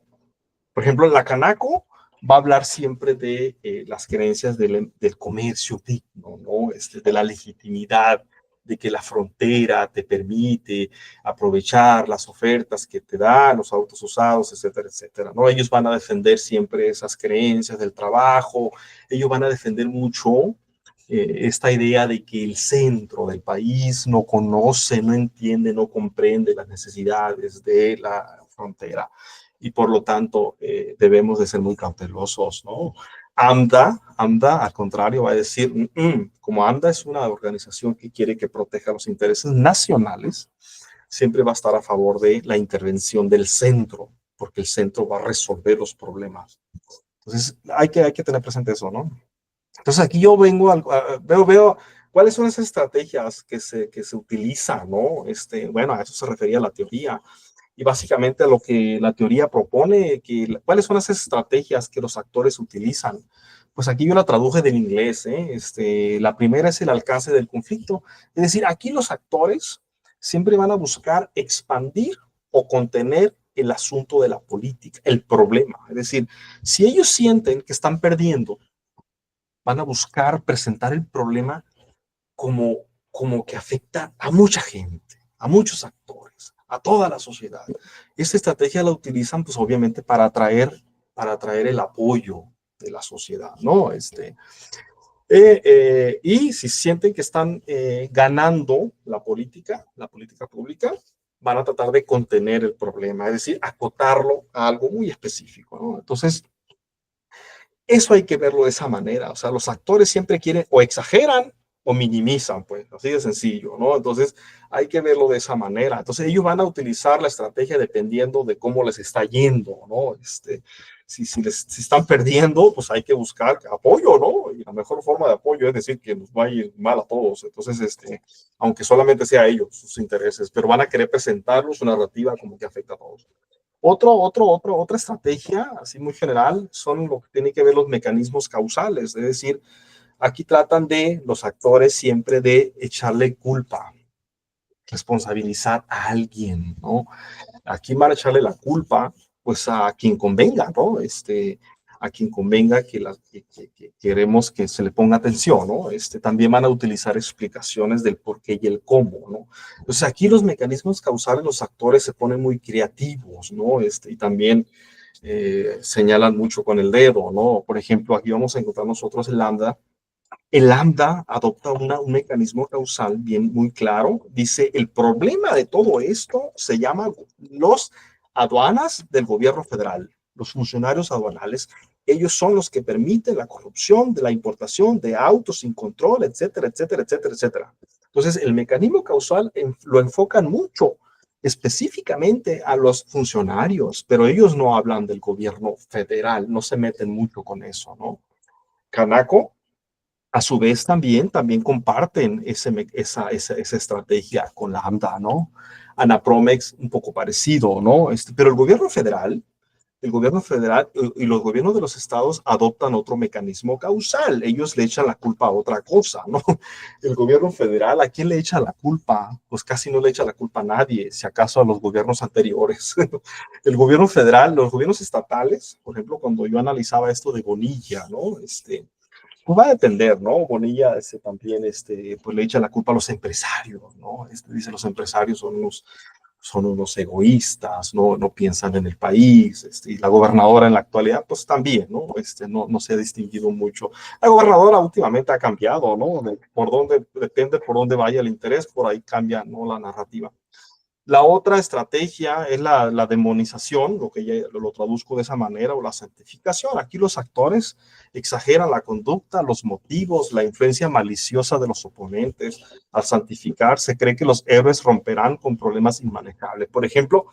F: por ejemplo, la Canaco va a hablar siempre de las creencias del comercio digno, ¿no? De la legitimidad, de que la frontera te permite aprovechar las ofertas que te dan los autos usados, etcétera, etcétera, ¿no? Ellos van a defender siempre esas creencias del trabajo, ellos van a defender mucho esta idea de que el centro del país no conoce, no entiende, no comprende las necesidades de la frontera y por lo tanto debemos de ser muy cautelosos, ¿no? AMDA, al contrario, va a decir, como AMDA es una organización que quiere que proteja los intereses nacionales, siempre va a estar a favor de la intervención del centro, porque el centro va a resolver los problemas. Entonces, hay que tener presente eso, ¿no? Entonces aquí yo veo cuáles son esas estrategias que se utilizan, ¿no? Bueno, a eso se refería la teoría. Y básicamente lo que la teoría propone, cuáles son esas estrategias que los actores utilizan. Pues aquí yo la traduje del inglés, ¿eh? La primera es el alcance del conflicto. Es decir, aquí los actores siempre van a buscar expandir o contener el asunto de la política, el problema. Es decir, si ellos sienten que están perdiendo, van a buscar presentar el problema como que afecta a mucha gente, a muchos actores, a toda la sociedad. Esta estrategia la utilizan, pues, obviamente, para atraer el apoyo de la sociedad, ¿no? Y si sienten que están ganando la política pública, van a tratar de contener el problema, es decir, acotarlo a algo muy específico, ¿no? Entonces, eso hay que verlo de esa manera. O sea, los actores siempre quieren o exageran o minimizan, pues, así de sencillo, ¿no? Entonces, hay que verlo de esa manera. Entonces, ellos van a utilizar la estrategia dependiendo de cómo les está yendo, ¿no? si están perdiendo, pues hay que buscar apoyo, ¿no? Y la mejor forma de apoyo es decir que nos va a ir mal a todos. Entonces, aunque solamente sea a ellos, sus intereses, pero van a querer presentarnos su narrativa como que afecta a todos. Otra estrategia, así muy general, son lo que tiene que ver los mecanismos causales. Es decir, aquí tratan de los actores siempre de echarle culpa, responsabilizar a alguien, ¿no? Aquí van a echarle la culpa, pues a quien convenga, ¿no? A quien convenga que queremos que se le ponga atención, ¿no? También van a utilizar explicaciones del por qué y el cómo, ¿no? Entonces aquí los mecanismos causales, los actores se ponen muy creativos, ¿no? Y también señalan mucho con el dedo, ¿no? Por ejemplo, aquí vamos a encontrar nosotros el lambda. El lambda adopta un mecanismo causal bien muy claro. Dice, el problema de todo esto se llama los aduanas del gobierno federal, los funcionarios aduanales. Ellos son los que permiten la corrupción de la importación de autos sin control, etcétera, etcétera, etcétera, etcétera. Entonces, el mecanismo causal lo enfocan mucho específicamente a los funcionarios, pero ellos no hablan del gobierno federal, no se meten mucho con eso, ¿no? Canaco, a su vez, también comparten esa estrategia con Lambda, ¿no? Anapromex, un poco parecido, ¿no? Pero el gobierno federal y los gobiernos de los estados adoptan otro mecanismo causal. Ellos le echan la culpa a otra cosa, ¿no? El gobierno federal, ¿a quién le echa la culpa? Pues casi no le echa la culpa a nadie, si acaso a los gobiernos anteriores. El gobierno federal, los gobiernos estatales, por ejemplo, cuando yo analizaba esto de Bonilla, ¿no? Pues va a depender, ¿no? Bonilla también pues le echa la culpa a los empresarios, ¿no? Dice los empresarios son unos egoístas, no piensan en el país, y la gobernadora en la actualidad, pues también, ¿no? No se ha distinguido mucho. La gobernadora últimamente ha cambiado, ¿no? Depende por dónde vaya el interés, por ahí cambia, ¿no? La narrativa. La otra estrategia es la demonización, lo que ya lo traduzco de esa manera, o la santificación. Aquí los actores exageran la conducta, los motivos, la influencia maliciosa de los oponentes. Al santificar, se cree que los héroes romperán con problemas inmanejables. Por ejemplo,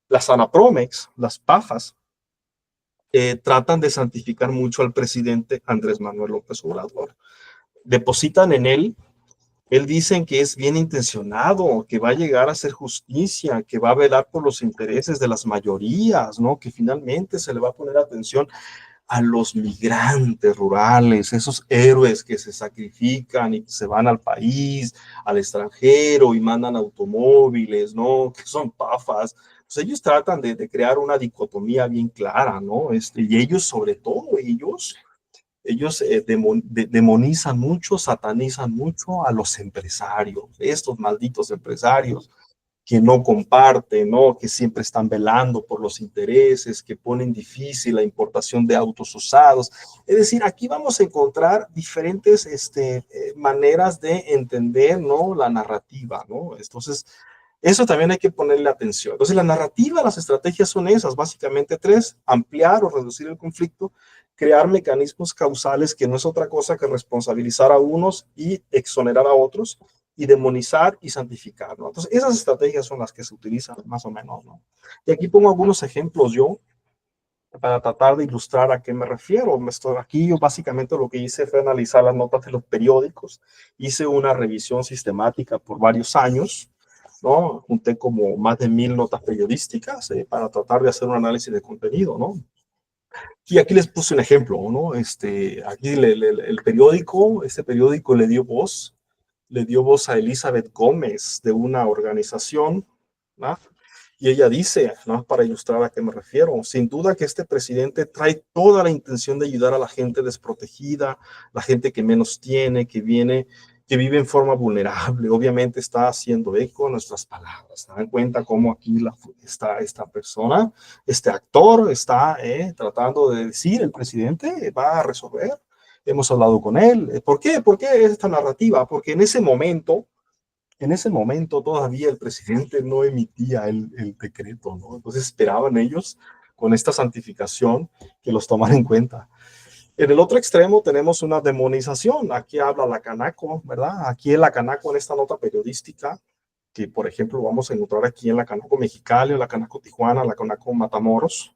F: las Anapromex, las PAFAS, tratan de santificar mucho al presidente Andrés Manuel López Obrador. Depositan en él dicen que es bien intencionado, que va a llegar a hacer justicia, que va a velar por los intereses de las mayorías, ¿no? Que finalmente se le va a poner atención a los migrantes rurales, esos héroes que se sacrifican y que se van al país, al extranjero y mandan automóviles, ¿no? Que son pafas. Pues ellos tratan de crear una dicotomía bien clara, ¿no? Y ellos, sobre todo, ellos demonizan mucho, satanizan mucho a los empresarios, estos malditos empresarios que no comparten, ¿no? Que siempre están velando por los intereses, que ponen difícil la importación de autos usados. Es decir, aquí vamos a encontrar diferentes maneras de entender, ¿no? La narrativa, ¿no? Entonces, eso también hay que ponerle atención. Entonces, la narrativa, las estrategias son esas, básicamente tres: ampliar o reducir el conflicto, crear mecanismos causales, que no es otra cosa que responsabilizar a unos y exonerar a otros, y demonizar y santificar, ¿no? Entonces, esas estrategias son las que se utilizan más o menos, ¿no? Y aquí pongo algunos ejemplos yo, para tratar de ilustrar a qué me refiero. Aquí yo básicamente lo que hice fue analizar las notas de los periódicos, hice una revisión sistemática por varios años, ¿no? Junté como más de 1000 notas periodísticas para tratar de hacer un análisis de contenido, ¿no? Y aquí les puse un ejemplo, ¿no? Aquí el periódico, este periódico le dio voz a Elizabeth Gómez de una organización, ¿no? Y ella dice, ¿no? Para ilustrar a qué me refiero: sin duda que este presidente trae toda la intención de ayudar a la gente desprotegida, la gente que menos tiene, que vive en forma vulnerable. Obviamente está haciendo eco a nuestras palabras. ¿Se dan cuenta cómo aquí está esta persona, este actor, está tratando de decir, el presidente va a resolver? Hemos hablado con él. ¿Por qué? ¿Por qué esta narrativa? Porque en ese momento todavía el presidente no emitía el decreto, ¿no? Entonces esperaban ellos, con esta santificación, que los tomaran en cuenta. En el otro extremo tenemos una demonización. Aquí habla la Canaco, ¿verdad? Aquí en la Canaco, en esta nota periodística, que por ejemplo vamos a encontrar aquí en la Canaco Mexicali, en la Canaco Tijuana, la Canaco Matamoros,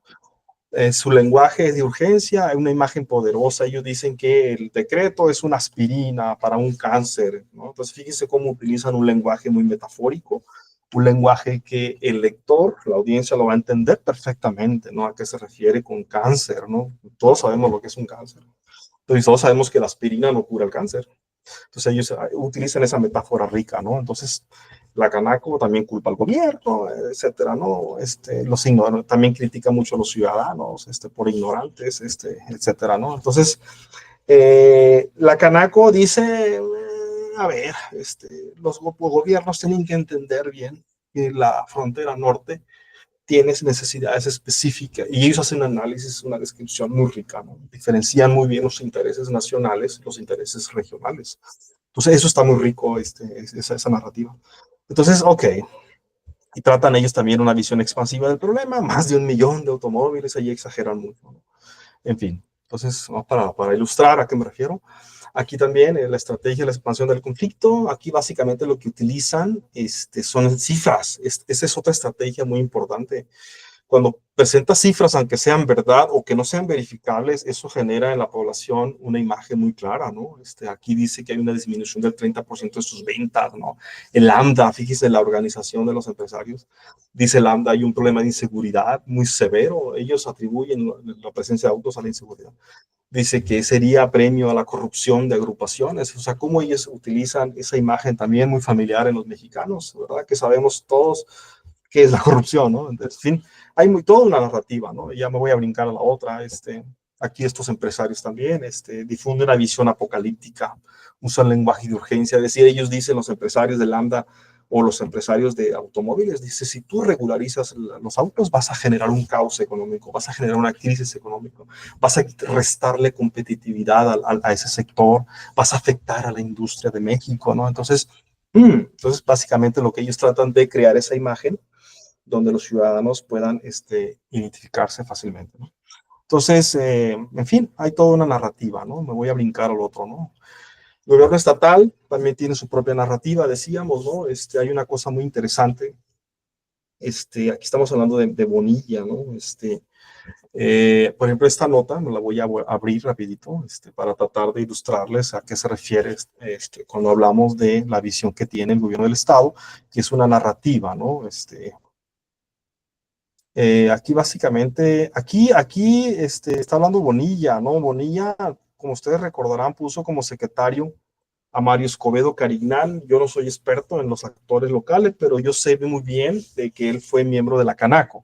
F: Su lenguaje es de urgencia, hay una imagen poderosa. Ellos dicen que el decreto es una aspirina para un cáncer, ¿no? Entonces, fíjense cómo utilizan un lenguaje muy metafórico, un lenguaje que el lector, la audiencia, lo va a entender perfectamente, ¿no? A qué se refiere con cáncer, ¿no? Todos sabemos lo que es un cáncer. Entonces, todos sabemos que la aspirina no cura el cáncer. Entonces, ellos utilizan esa metáfora rica, ¿no? Entonces, la Canaco también culpa al gobierno, etcétera, ¿no? También critica mucho a los ciudadanos, por ignorantes, etcétera, ¿no? Entonces, la Canaco dice, a ver, los gobiernos tienen que entender bien que la frontera norte tiene necesidades específicas y ellos hacen un análisis, una descripción muy rica, ¿no? Diferencian muy bien los intereses nacionales, los intereses regionales. Entonces, eso está muy rico, esa narrativa. Entonces, ok, y tratan ellos también una visión expansiva del problema, más de 1 millón de automóviles, ahí exageran mucho, ¿no? En fin, entonces, ¿no? para ilustrar a qué me refiero, aquí también la estrategia de la expansión del conflicto, aquí básicamente lo que utilizan son cifras, esa es otra estrategia muy importante. Cuando presenta cifras, aunque sean verdad o que no sean verificables, eso genera en la población una imagen muy clara, ¿no? Aquí dice que hay una disminución del 30% de sus ventas, ¿no? El Lambda, fíjese, la organización de los empresarios, dice Lambda, hay un problema de inseguridad muy severo. Ellos atribuyen la presencia de autos a la inseguridad. Dice que sería premio a la corrupción de agrupaciones. O sea, cómo ellos utilizan esa imagen también muy familiar en los mexicanos, ¿verdad? Que sabemos todos qué es la corrupción, ¿no? En fin, hay toda una narrativa, ¿no? Ya me voy a brincar a la otra. Aquí estos empresarios también difunden una visión apocalíptica, usan lenguaje de urgencia. Es decir, ellos dicen, los empresarios de Lambda o los empresarios de automóviles, dice, si tú regularizas los autos, vas a generar un caos económico, vas a generar una crisis económica, vas a restarle competitividad a ese sector, vas a afectar a la industria de México, ¿no? Entonces, básicamente lo que ellos tratan de crear esa imagen donde los ciudadanos puedan identificarse fácilmente, ¿no? Entonces, en fin, hay toda una narrativa, ¿no? Me voy a brincar al otro, ¿no? El gobierno estatal también tiene su propia narrativa, decíamos, ¿no? Hay una cosa muy interesante. Aquí estamos hablando de Bonilla, ¿no? Por ejemplo, esta nota me la voy a abrir rapidito para tratar de ilustrarles a qué se refiere cuando hablamos de la visión que tiene el gobierno del Estado, que es una narrativa, ¿no? Aquí básicamente, aquí está hablando Bonilla, ¿no? Bonilla, como ustedes recordarán, puso como secretario a Mario Escobedo Carignán. Yo no soy experto en los actores locales, pero yo sé muy bien de que él fue miembro de la Canaco.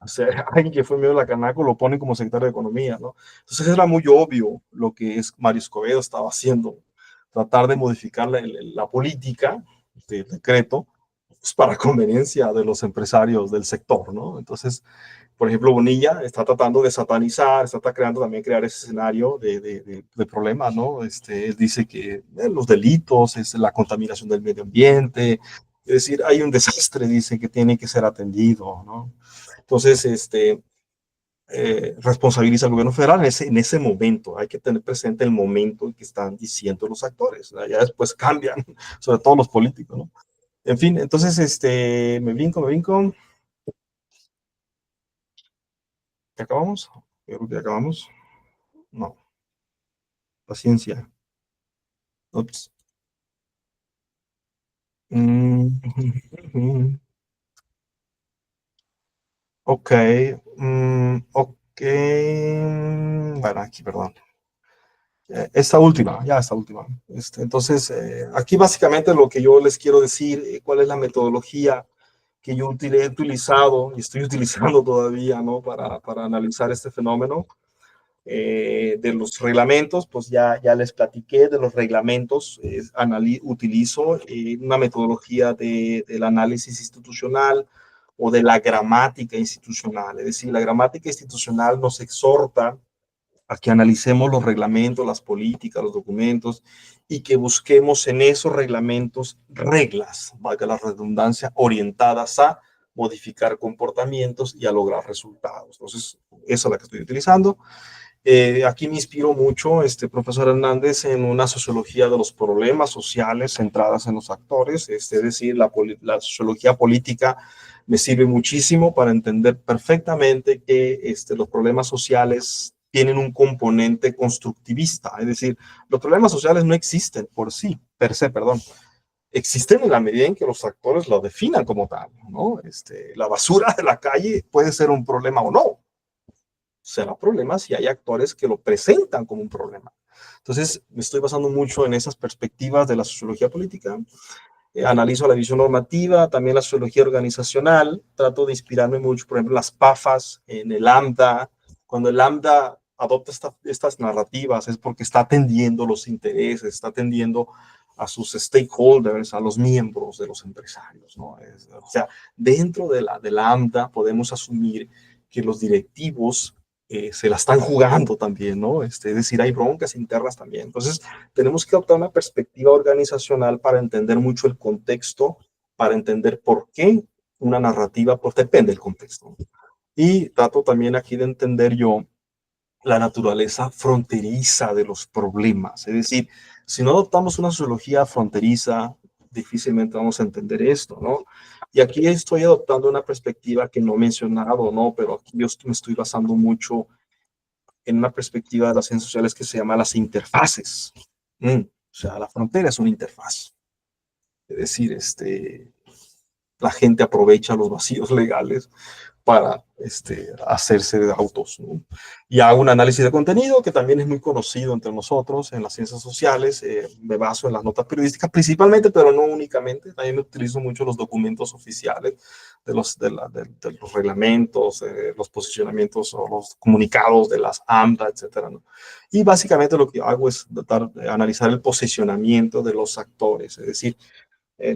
F: O sea, alguien que fue miembro de la Canaco lo pone como secretario de Economía, ¿no? Entonces era muy obvio lo que Mario Escobedo estaba haciendo, tratar de modificar la política del decreto pues, para conveniencia de los empresarios del sector, ¿no? Entonces, por ejemplo, Bonilla está tratando de satanizar, está creando también crear ese escenario de problemas, ¿no? Él dice que los delitos, la contaminación del medio ambiente, es decir, hay un desastre, dice, que tiene que ser atendido, ¿no? Entonces, responsabiliza al gobierno federal en ese momento. Hay que tener presente el momento en que están diciendo los actores. ¿No? Ya después cambian, sobre todo los políticos, ¿no? En fin, entonces, me brinco. ¿Ya acabamos? Yo creo que ya acabamos. No. Paciencia. Ups. Ok. Ok. Bueno, aquí, perdón. Esta última. Entonces, aquí básicamente lo que yo les quiero decir, cuál es la metodología que yo he utilizado y estoy utilizando todavía, ¿no? Para analizar este fenómeno. De los reglamentos, pues ya les platiqué de los reglamentos. Utilizo una metodología del análisis institucional o de la gramática institucional. Es decir, la gramática institucional nos exhorta a que analicemos los reglamentos, las políticas, los documentos y que busquemos en esos reglamentos reglas, valga la redundancia, orientadas a modificar comportamientos y a lograr resultados. Entonces, esa es la que estoy utilizando. Aquí me inspiro mucho, profesor Hernández, en una sociología de los problemas sociales centradas en los actores, es decir, la sociología política me sirve muchísimo para entender perfectamente que los problemas sociales tienen un componente constructivista, es decir, los problemas sociales no existen por sí, per se, perdón. Existen en la medida en que los actores lo definan como tal, ¿no? La basura de la calle puede ser un problema o no. Será problema si hay actores que lo presentan como un problema. Entonces, me estoy basando mucho en esas perspectivas de la sociología política. Analizo la visión normativa, también la sociología organizacional. Trato de inspirarme mucho, por ejemplo, en las PAFAS, en el lambda. Cuando el lambda adopta estas narrativas es porque está atendiendo los intereses, está atendiendo a sus stakeholders, a los miembros de los empresarios, ¿no? O sea, dentro de la lambda podemos asumir que los directivos se la están jugando también, ¿no? Es decir, hay broncas internas también. Entonces, tenemos que adoptar una perspectiva organizacional para entender mucho el contexto, para entender por qué una narrativa, pues depende del contexto. Y trato también aquí de entender yo la naturaleza fronteriza de los problemas. Es decir, si no adoptamos una sociología fronteriza, difícilmente vamos a entender esto, ¿no? Y aquí estoy adoptando una perspectiva que no he mencionado, ¿no? Pero aquí yo me estoy basando mucho en una perspectiva de las ciencias sociales que se llama las interfaces. O sea, la frontera es una interfaz. Es decir, la gente aprovecha los vacíos legales para hacerse de autos, ¿no? Y hago un análisis de contenido que también es muy conocido entre nosotros en las ciencias sociales. Me baso en las notas periodísticas principalmente, pero no únicamente. También utilizo mucho los documentos oficiales de los reglamentos, los posicionamientos o los comunicados de las AMDA, etcétera, ¿no? Y básicamente lo que hago es tratar de analizar el posicionamiento de los actores, es decir,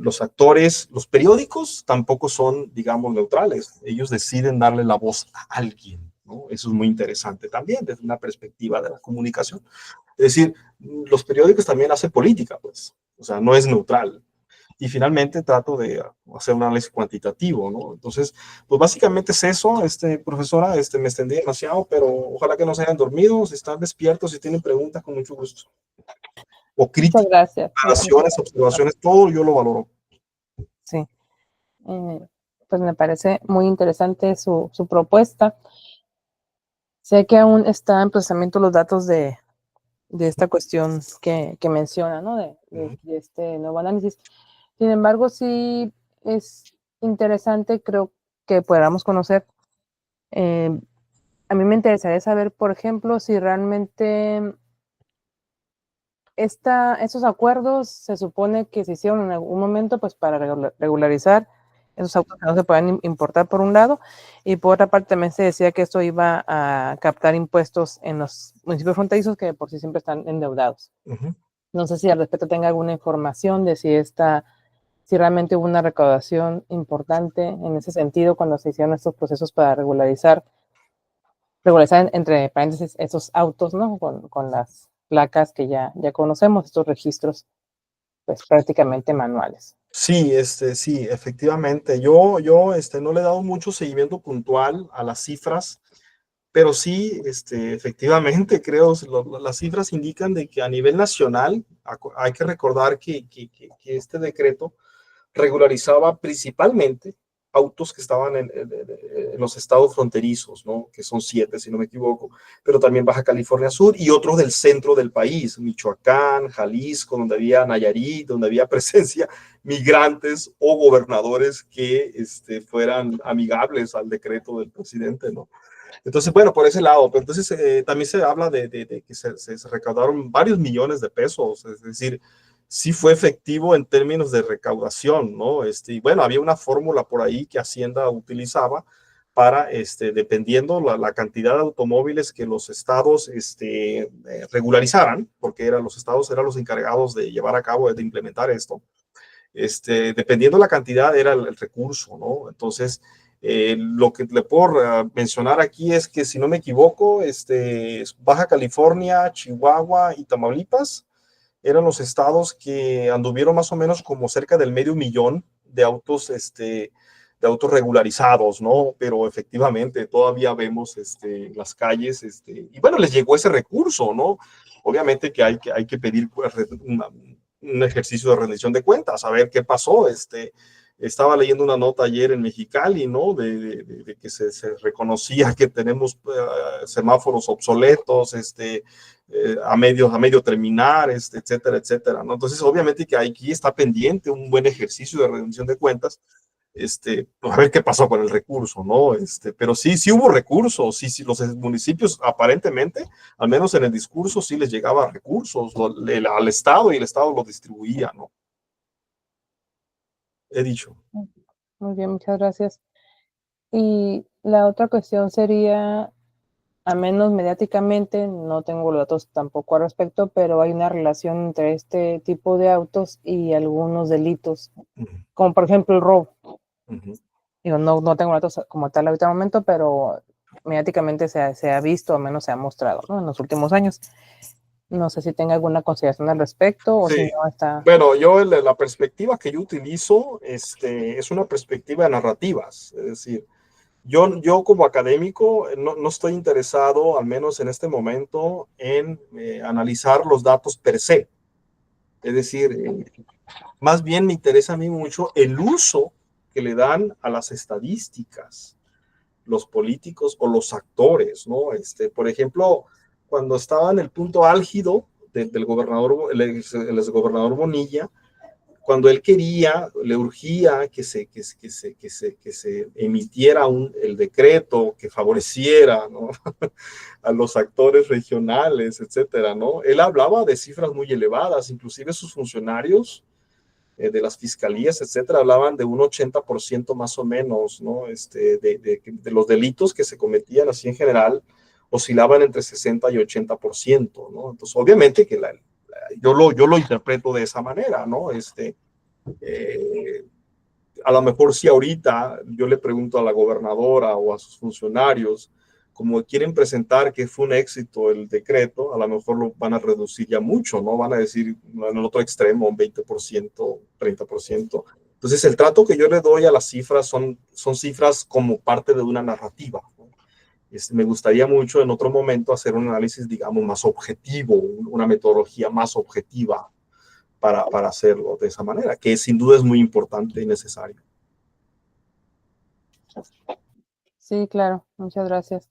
F: los actores, los periódicos tampoco son, digamos, neutrales. Ellos deciden darle la voz a alguien, ¿no? Eso es muy interesante también desde una perspectiva de la comunicación. Es decir, los periódicos también hacen política, pues. O sea, no es neutral. Y finalmente trato de hacer un análisis cuantitativo, ¿no? Entonces, pues básicamente es eso, profesora, me extendí demasiado, pero ojalá que no se hayan dormido, si están despiertos, si tienen preguntas, con mucho gusto. O críticas,
A: Muchas gracias.
F: observaciones, todo yo lo valoro.
A: Sí. Pues me parece muy interesante su propuesta. Sé que aún está en procesamiento los datos de esta cuestión que menciona, ¿no? De este nuevo análisis. Sin embargo, sí es interesante, creo que podamos conocer. A mí me interesaría saber, por ejemplo, si realmente estos acuerdos se supone que se hicieron en algún momento pues para regularizar esos autos que no se pueden importar por un lado, y por otra parte también se decía que esto iba a captar impuestos en los municipios fronterizos que por sí siempre están endeudados. No sé si al respecto tenga alguna información de si realmente hubo una recaudación importante en ese sentido cuando se hicieron estos procesos para regularizar entre paréntesis esos autos, ¿no? Con las placas que ya conocemos, estos registros pues prácticamente manuales.
F: Sí, sí, efectivamente. Yo no le he dado mucho seguimiento puntual a las cifras, pero sí, efectivamente, creo, las cifras indican de que a nivel nacional, hay que recordar que este decreto regularizaba principalmente autos que estaban en los estados fronterizos, ¿no? Que son 7, si no me equivoco, pero también Baja California Sur y otros del centro del país, Michoacán, Jalisco, donde había Nayarit, donde había presencia migrantes o gobernadores que fueran amigables al decreto del presidente, ¿no? Entonces, bueno, por ese lado, pero entonces también se habla de que se recaudaron varios millones de pesos, es decir, sí fue efectivo en términos de recaudación, ¿no? Y bueno, había una fórmula por ahí que Hacienda utilizaba para, dependiendo la cantidad de automóviles que los estados regularizaran, porque los estados eran los encargados de llevar a cabo, de implementar esto, dependiendo la cantidad era el recurso, ¿no? Entonces, lo que le puedo mencionar aquí es que, si no me equivoco, Baja California, Chihuahua y Tamaulipas eran los estados que anduvieron más o menos como cerca del 500,000 de autos autos regularizados, ¿no? Pero efectivamente todavía vemos las calles, y bueno, les llegó ese recurso, ¿no? Obviamente que hay que pedir pues, un ejercicio de rendición de cuentas, a ver qué pasó. Estaba leyendo una nota ayer en Mexicali, ¿no? De que se reconocía que tenemos semáforos obsoletos, a medio terminar, etcétera, etcétera, ¿no? Entonces, obviamente que aquí está pendiente un buen ejercicio de rendición de cuentas, a ver qué pasó con el recurso, ¿no? Pero sí hubo recursos, sí, los municipios aparentemente, al menos en el discurso, sí les llegaba recursos al Estado y el Estado lo distribuía, ¿no? He dicho.
A: Muy bien, muchas gracias. Y la otra cuestión sería, al menos mediáticamente, no tengo los datos tampoco al respecto, pero hay una relación entre este tipo de autos y algunos delitos, como por ejemplo el robo. Digo, no tengo datos como tal ahorita en el momento, pero mediáticamente se ha visto, al menos se ha mostrado, ¿no? En los últimos años. No sé si tenga alguna consideración al respecto o
F: Sí.
A: si no está...
F: Bueno, la perspectiva que yo utilizo es una perspectiva de narrativas, es decir, yo como académico no estoy interesado, al menos en este momento, en analizar los datos per se. Es decir, más bien me interesa a mí mucho el uso que le dan a las estadísticas los políticos o los actores, ¿no? Por ejemplo, cuando estaba en el punto álgido del gobernador, el exgobernador Bonilla, cuando él quería, le urgía que se emitiera el decreto que favoreciera, ¿no? a los actores regionales, etcétera, ¿no? Él hablaba de cifras muy elevadas, inclusive sus funcionarios de las fiscalías, etcétera, hablaban de un 80% más o menos, ¿no? De los delitos que se cometían así en general, oscilaban entre 60 y 80%, ¿no? Entonces, obviamente que yo lo interpreto de esa manera, ¿no? A lo mejor si ahorita yo le pregunto a la gobernadora o a sus funcionarios, como quieren presentar que fue un éxito el decreto, a lo mejor lo van a reducir ya mucho, ¿no? Van a decir en el otro extremo un 20%, 30%. Entonces el trato que yo le doy a las cifras son cifras como parte de una narrativa, ¿no? Me gustaría mucho en otro momento hacer un análisis, digamos, más objetivo, una metodología más objetiva para hacerlo de esa manera, que sin duda es muy importante y necesario.
A: Sí, claro, muchas gracias.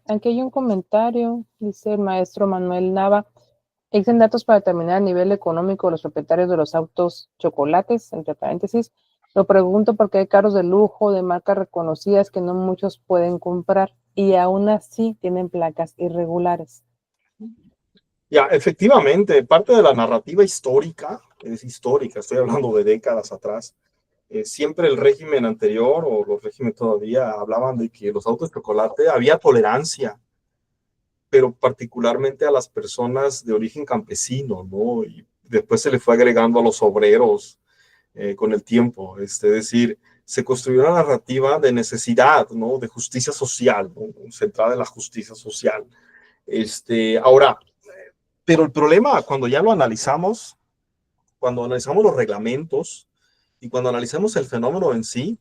A: Aquí hay un comentario, dice el maestro Manuel Nava. ¿Existen datos para determinar el nivel económico de los propietarios de los autos chocolates? Entre paréntesis, lo pregunto porque hay carros de lujo de marcas reconocidas que no muchos pueden comprar y aún así tienen placas irregulares.
F: Ya, efectivamente, parte de la narrativa histórica, es histórica, estoy hablando de décadas atrás, siempre el régimen anterior o los regímenes todavía hablaban de que los autos de chocolate había tolerancia, pero particularmente a las personas de origen campesino, ¿no? Y después se le fue agregando a los obreros con el tiempo, es decir, se construyó una narrativa de necesidad, ¿no? De justicia social, ¿no? Centrada en la justicia social. Ahora, pero el problema cuando ya lo analizamos, cuando analizamos los reglamentos y cuando analizamos el fenómeno en sí,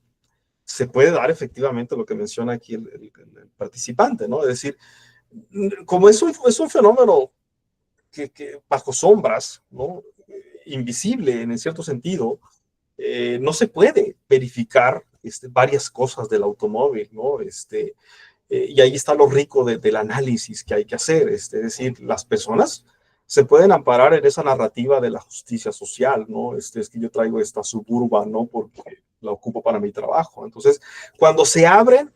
F: se puede dar efectivamente lo que menciona aquí el participante, ¿no? Es decir, como es un fenómeno que bajo sombras, ¿no? Invisible en cierto sentido, no se puede verificar varias cosas del automóvil, ¿no? Y ahí está lo rico del análisis que hay que hacer, es decir, las personas se pueden amparar en esa narrativa de la justicia social, ¿no? Es que yo traigo esta Suburban, ¿no? Porque la ocupo para mi trabajo. Entonces, cuando se abre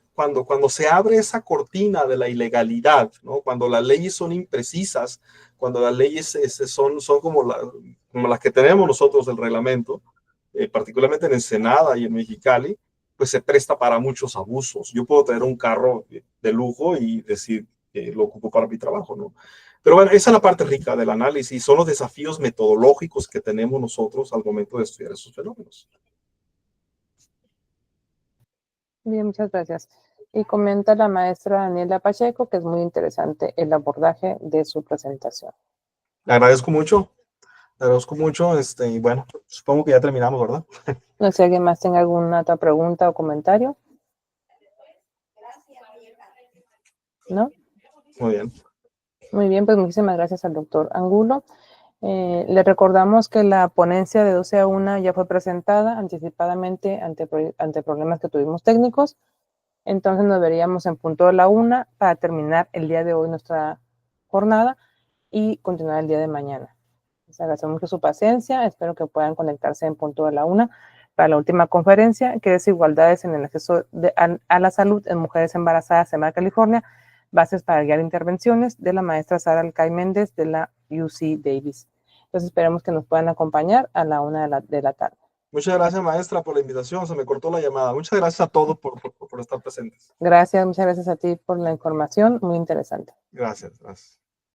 F: esa cortina de la ilegalidad, ¿no? Cuando las leyes son imprecisas, cuando las leyes son como las que tenemos nosotros del reglamento, particularmente en Ensenada y en Mexicali, pues se presta para muchos abusos. Yo puedo tener un carro de lujo y decir que lo ocupo para mi trabajo, ¿no? Pero bueno, esa es la parte rica del análisis, son los desafíos metodológicos que tenemos nosotros al momento de estudiar esos fenómenos.
A: Bien, muchas gracias. Y comenta la maestra Daniela Pacheco que es muy interesante el abordaje de su presentación.
F: Le agradezco mucho, y bueno, supongo que ya terminamos, ¿verdad?
A: No sé si alguien más tenga alguna otra pregunta o comentario. ¿No?
F: Muy bien.
A: Muy bien, pues muchísimas gracias al doctor Angulo. Le recordamos que la ponencia de 12 a 1 ya fue presentada anticipadamente ante problemas que tuvimos técnicos. Entonces nos veríamos en punto de la 1 para terminar el día de hoy nuestra jornada y continuar el día de mañana. Les agradecemos mucho su paciencia. Espero que puedan conectarse en punto de la 1 para la última conferencia, que es Desigualdades en el acceso a la salud en mujeres embarazadas en Baja California, bases para guiar intervenciones, de la maestra Sara Alcay Méndez de la UC Davis. Entonces esperemos que nos puedan acompañar a la 1 de la tarde.
F: Muchas gracias, maestra, por la invitación. Se me cortó la llamada. Muchas gracias a todos por estar presentes.
A: Gracias, muchas gracias a ti por la información, muy interesante.
F: Gracias.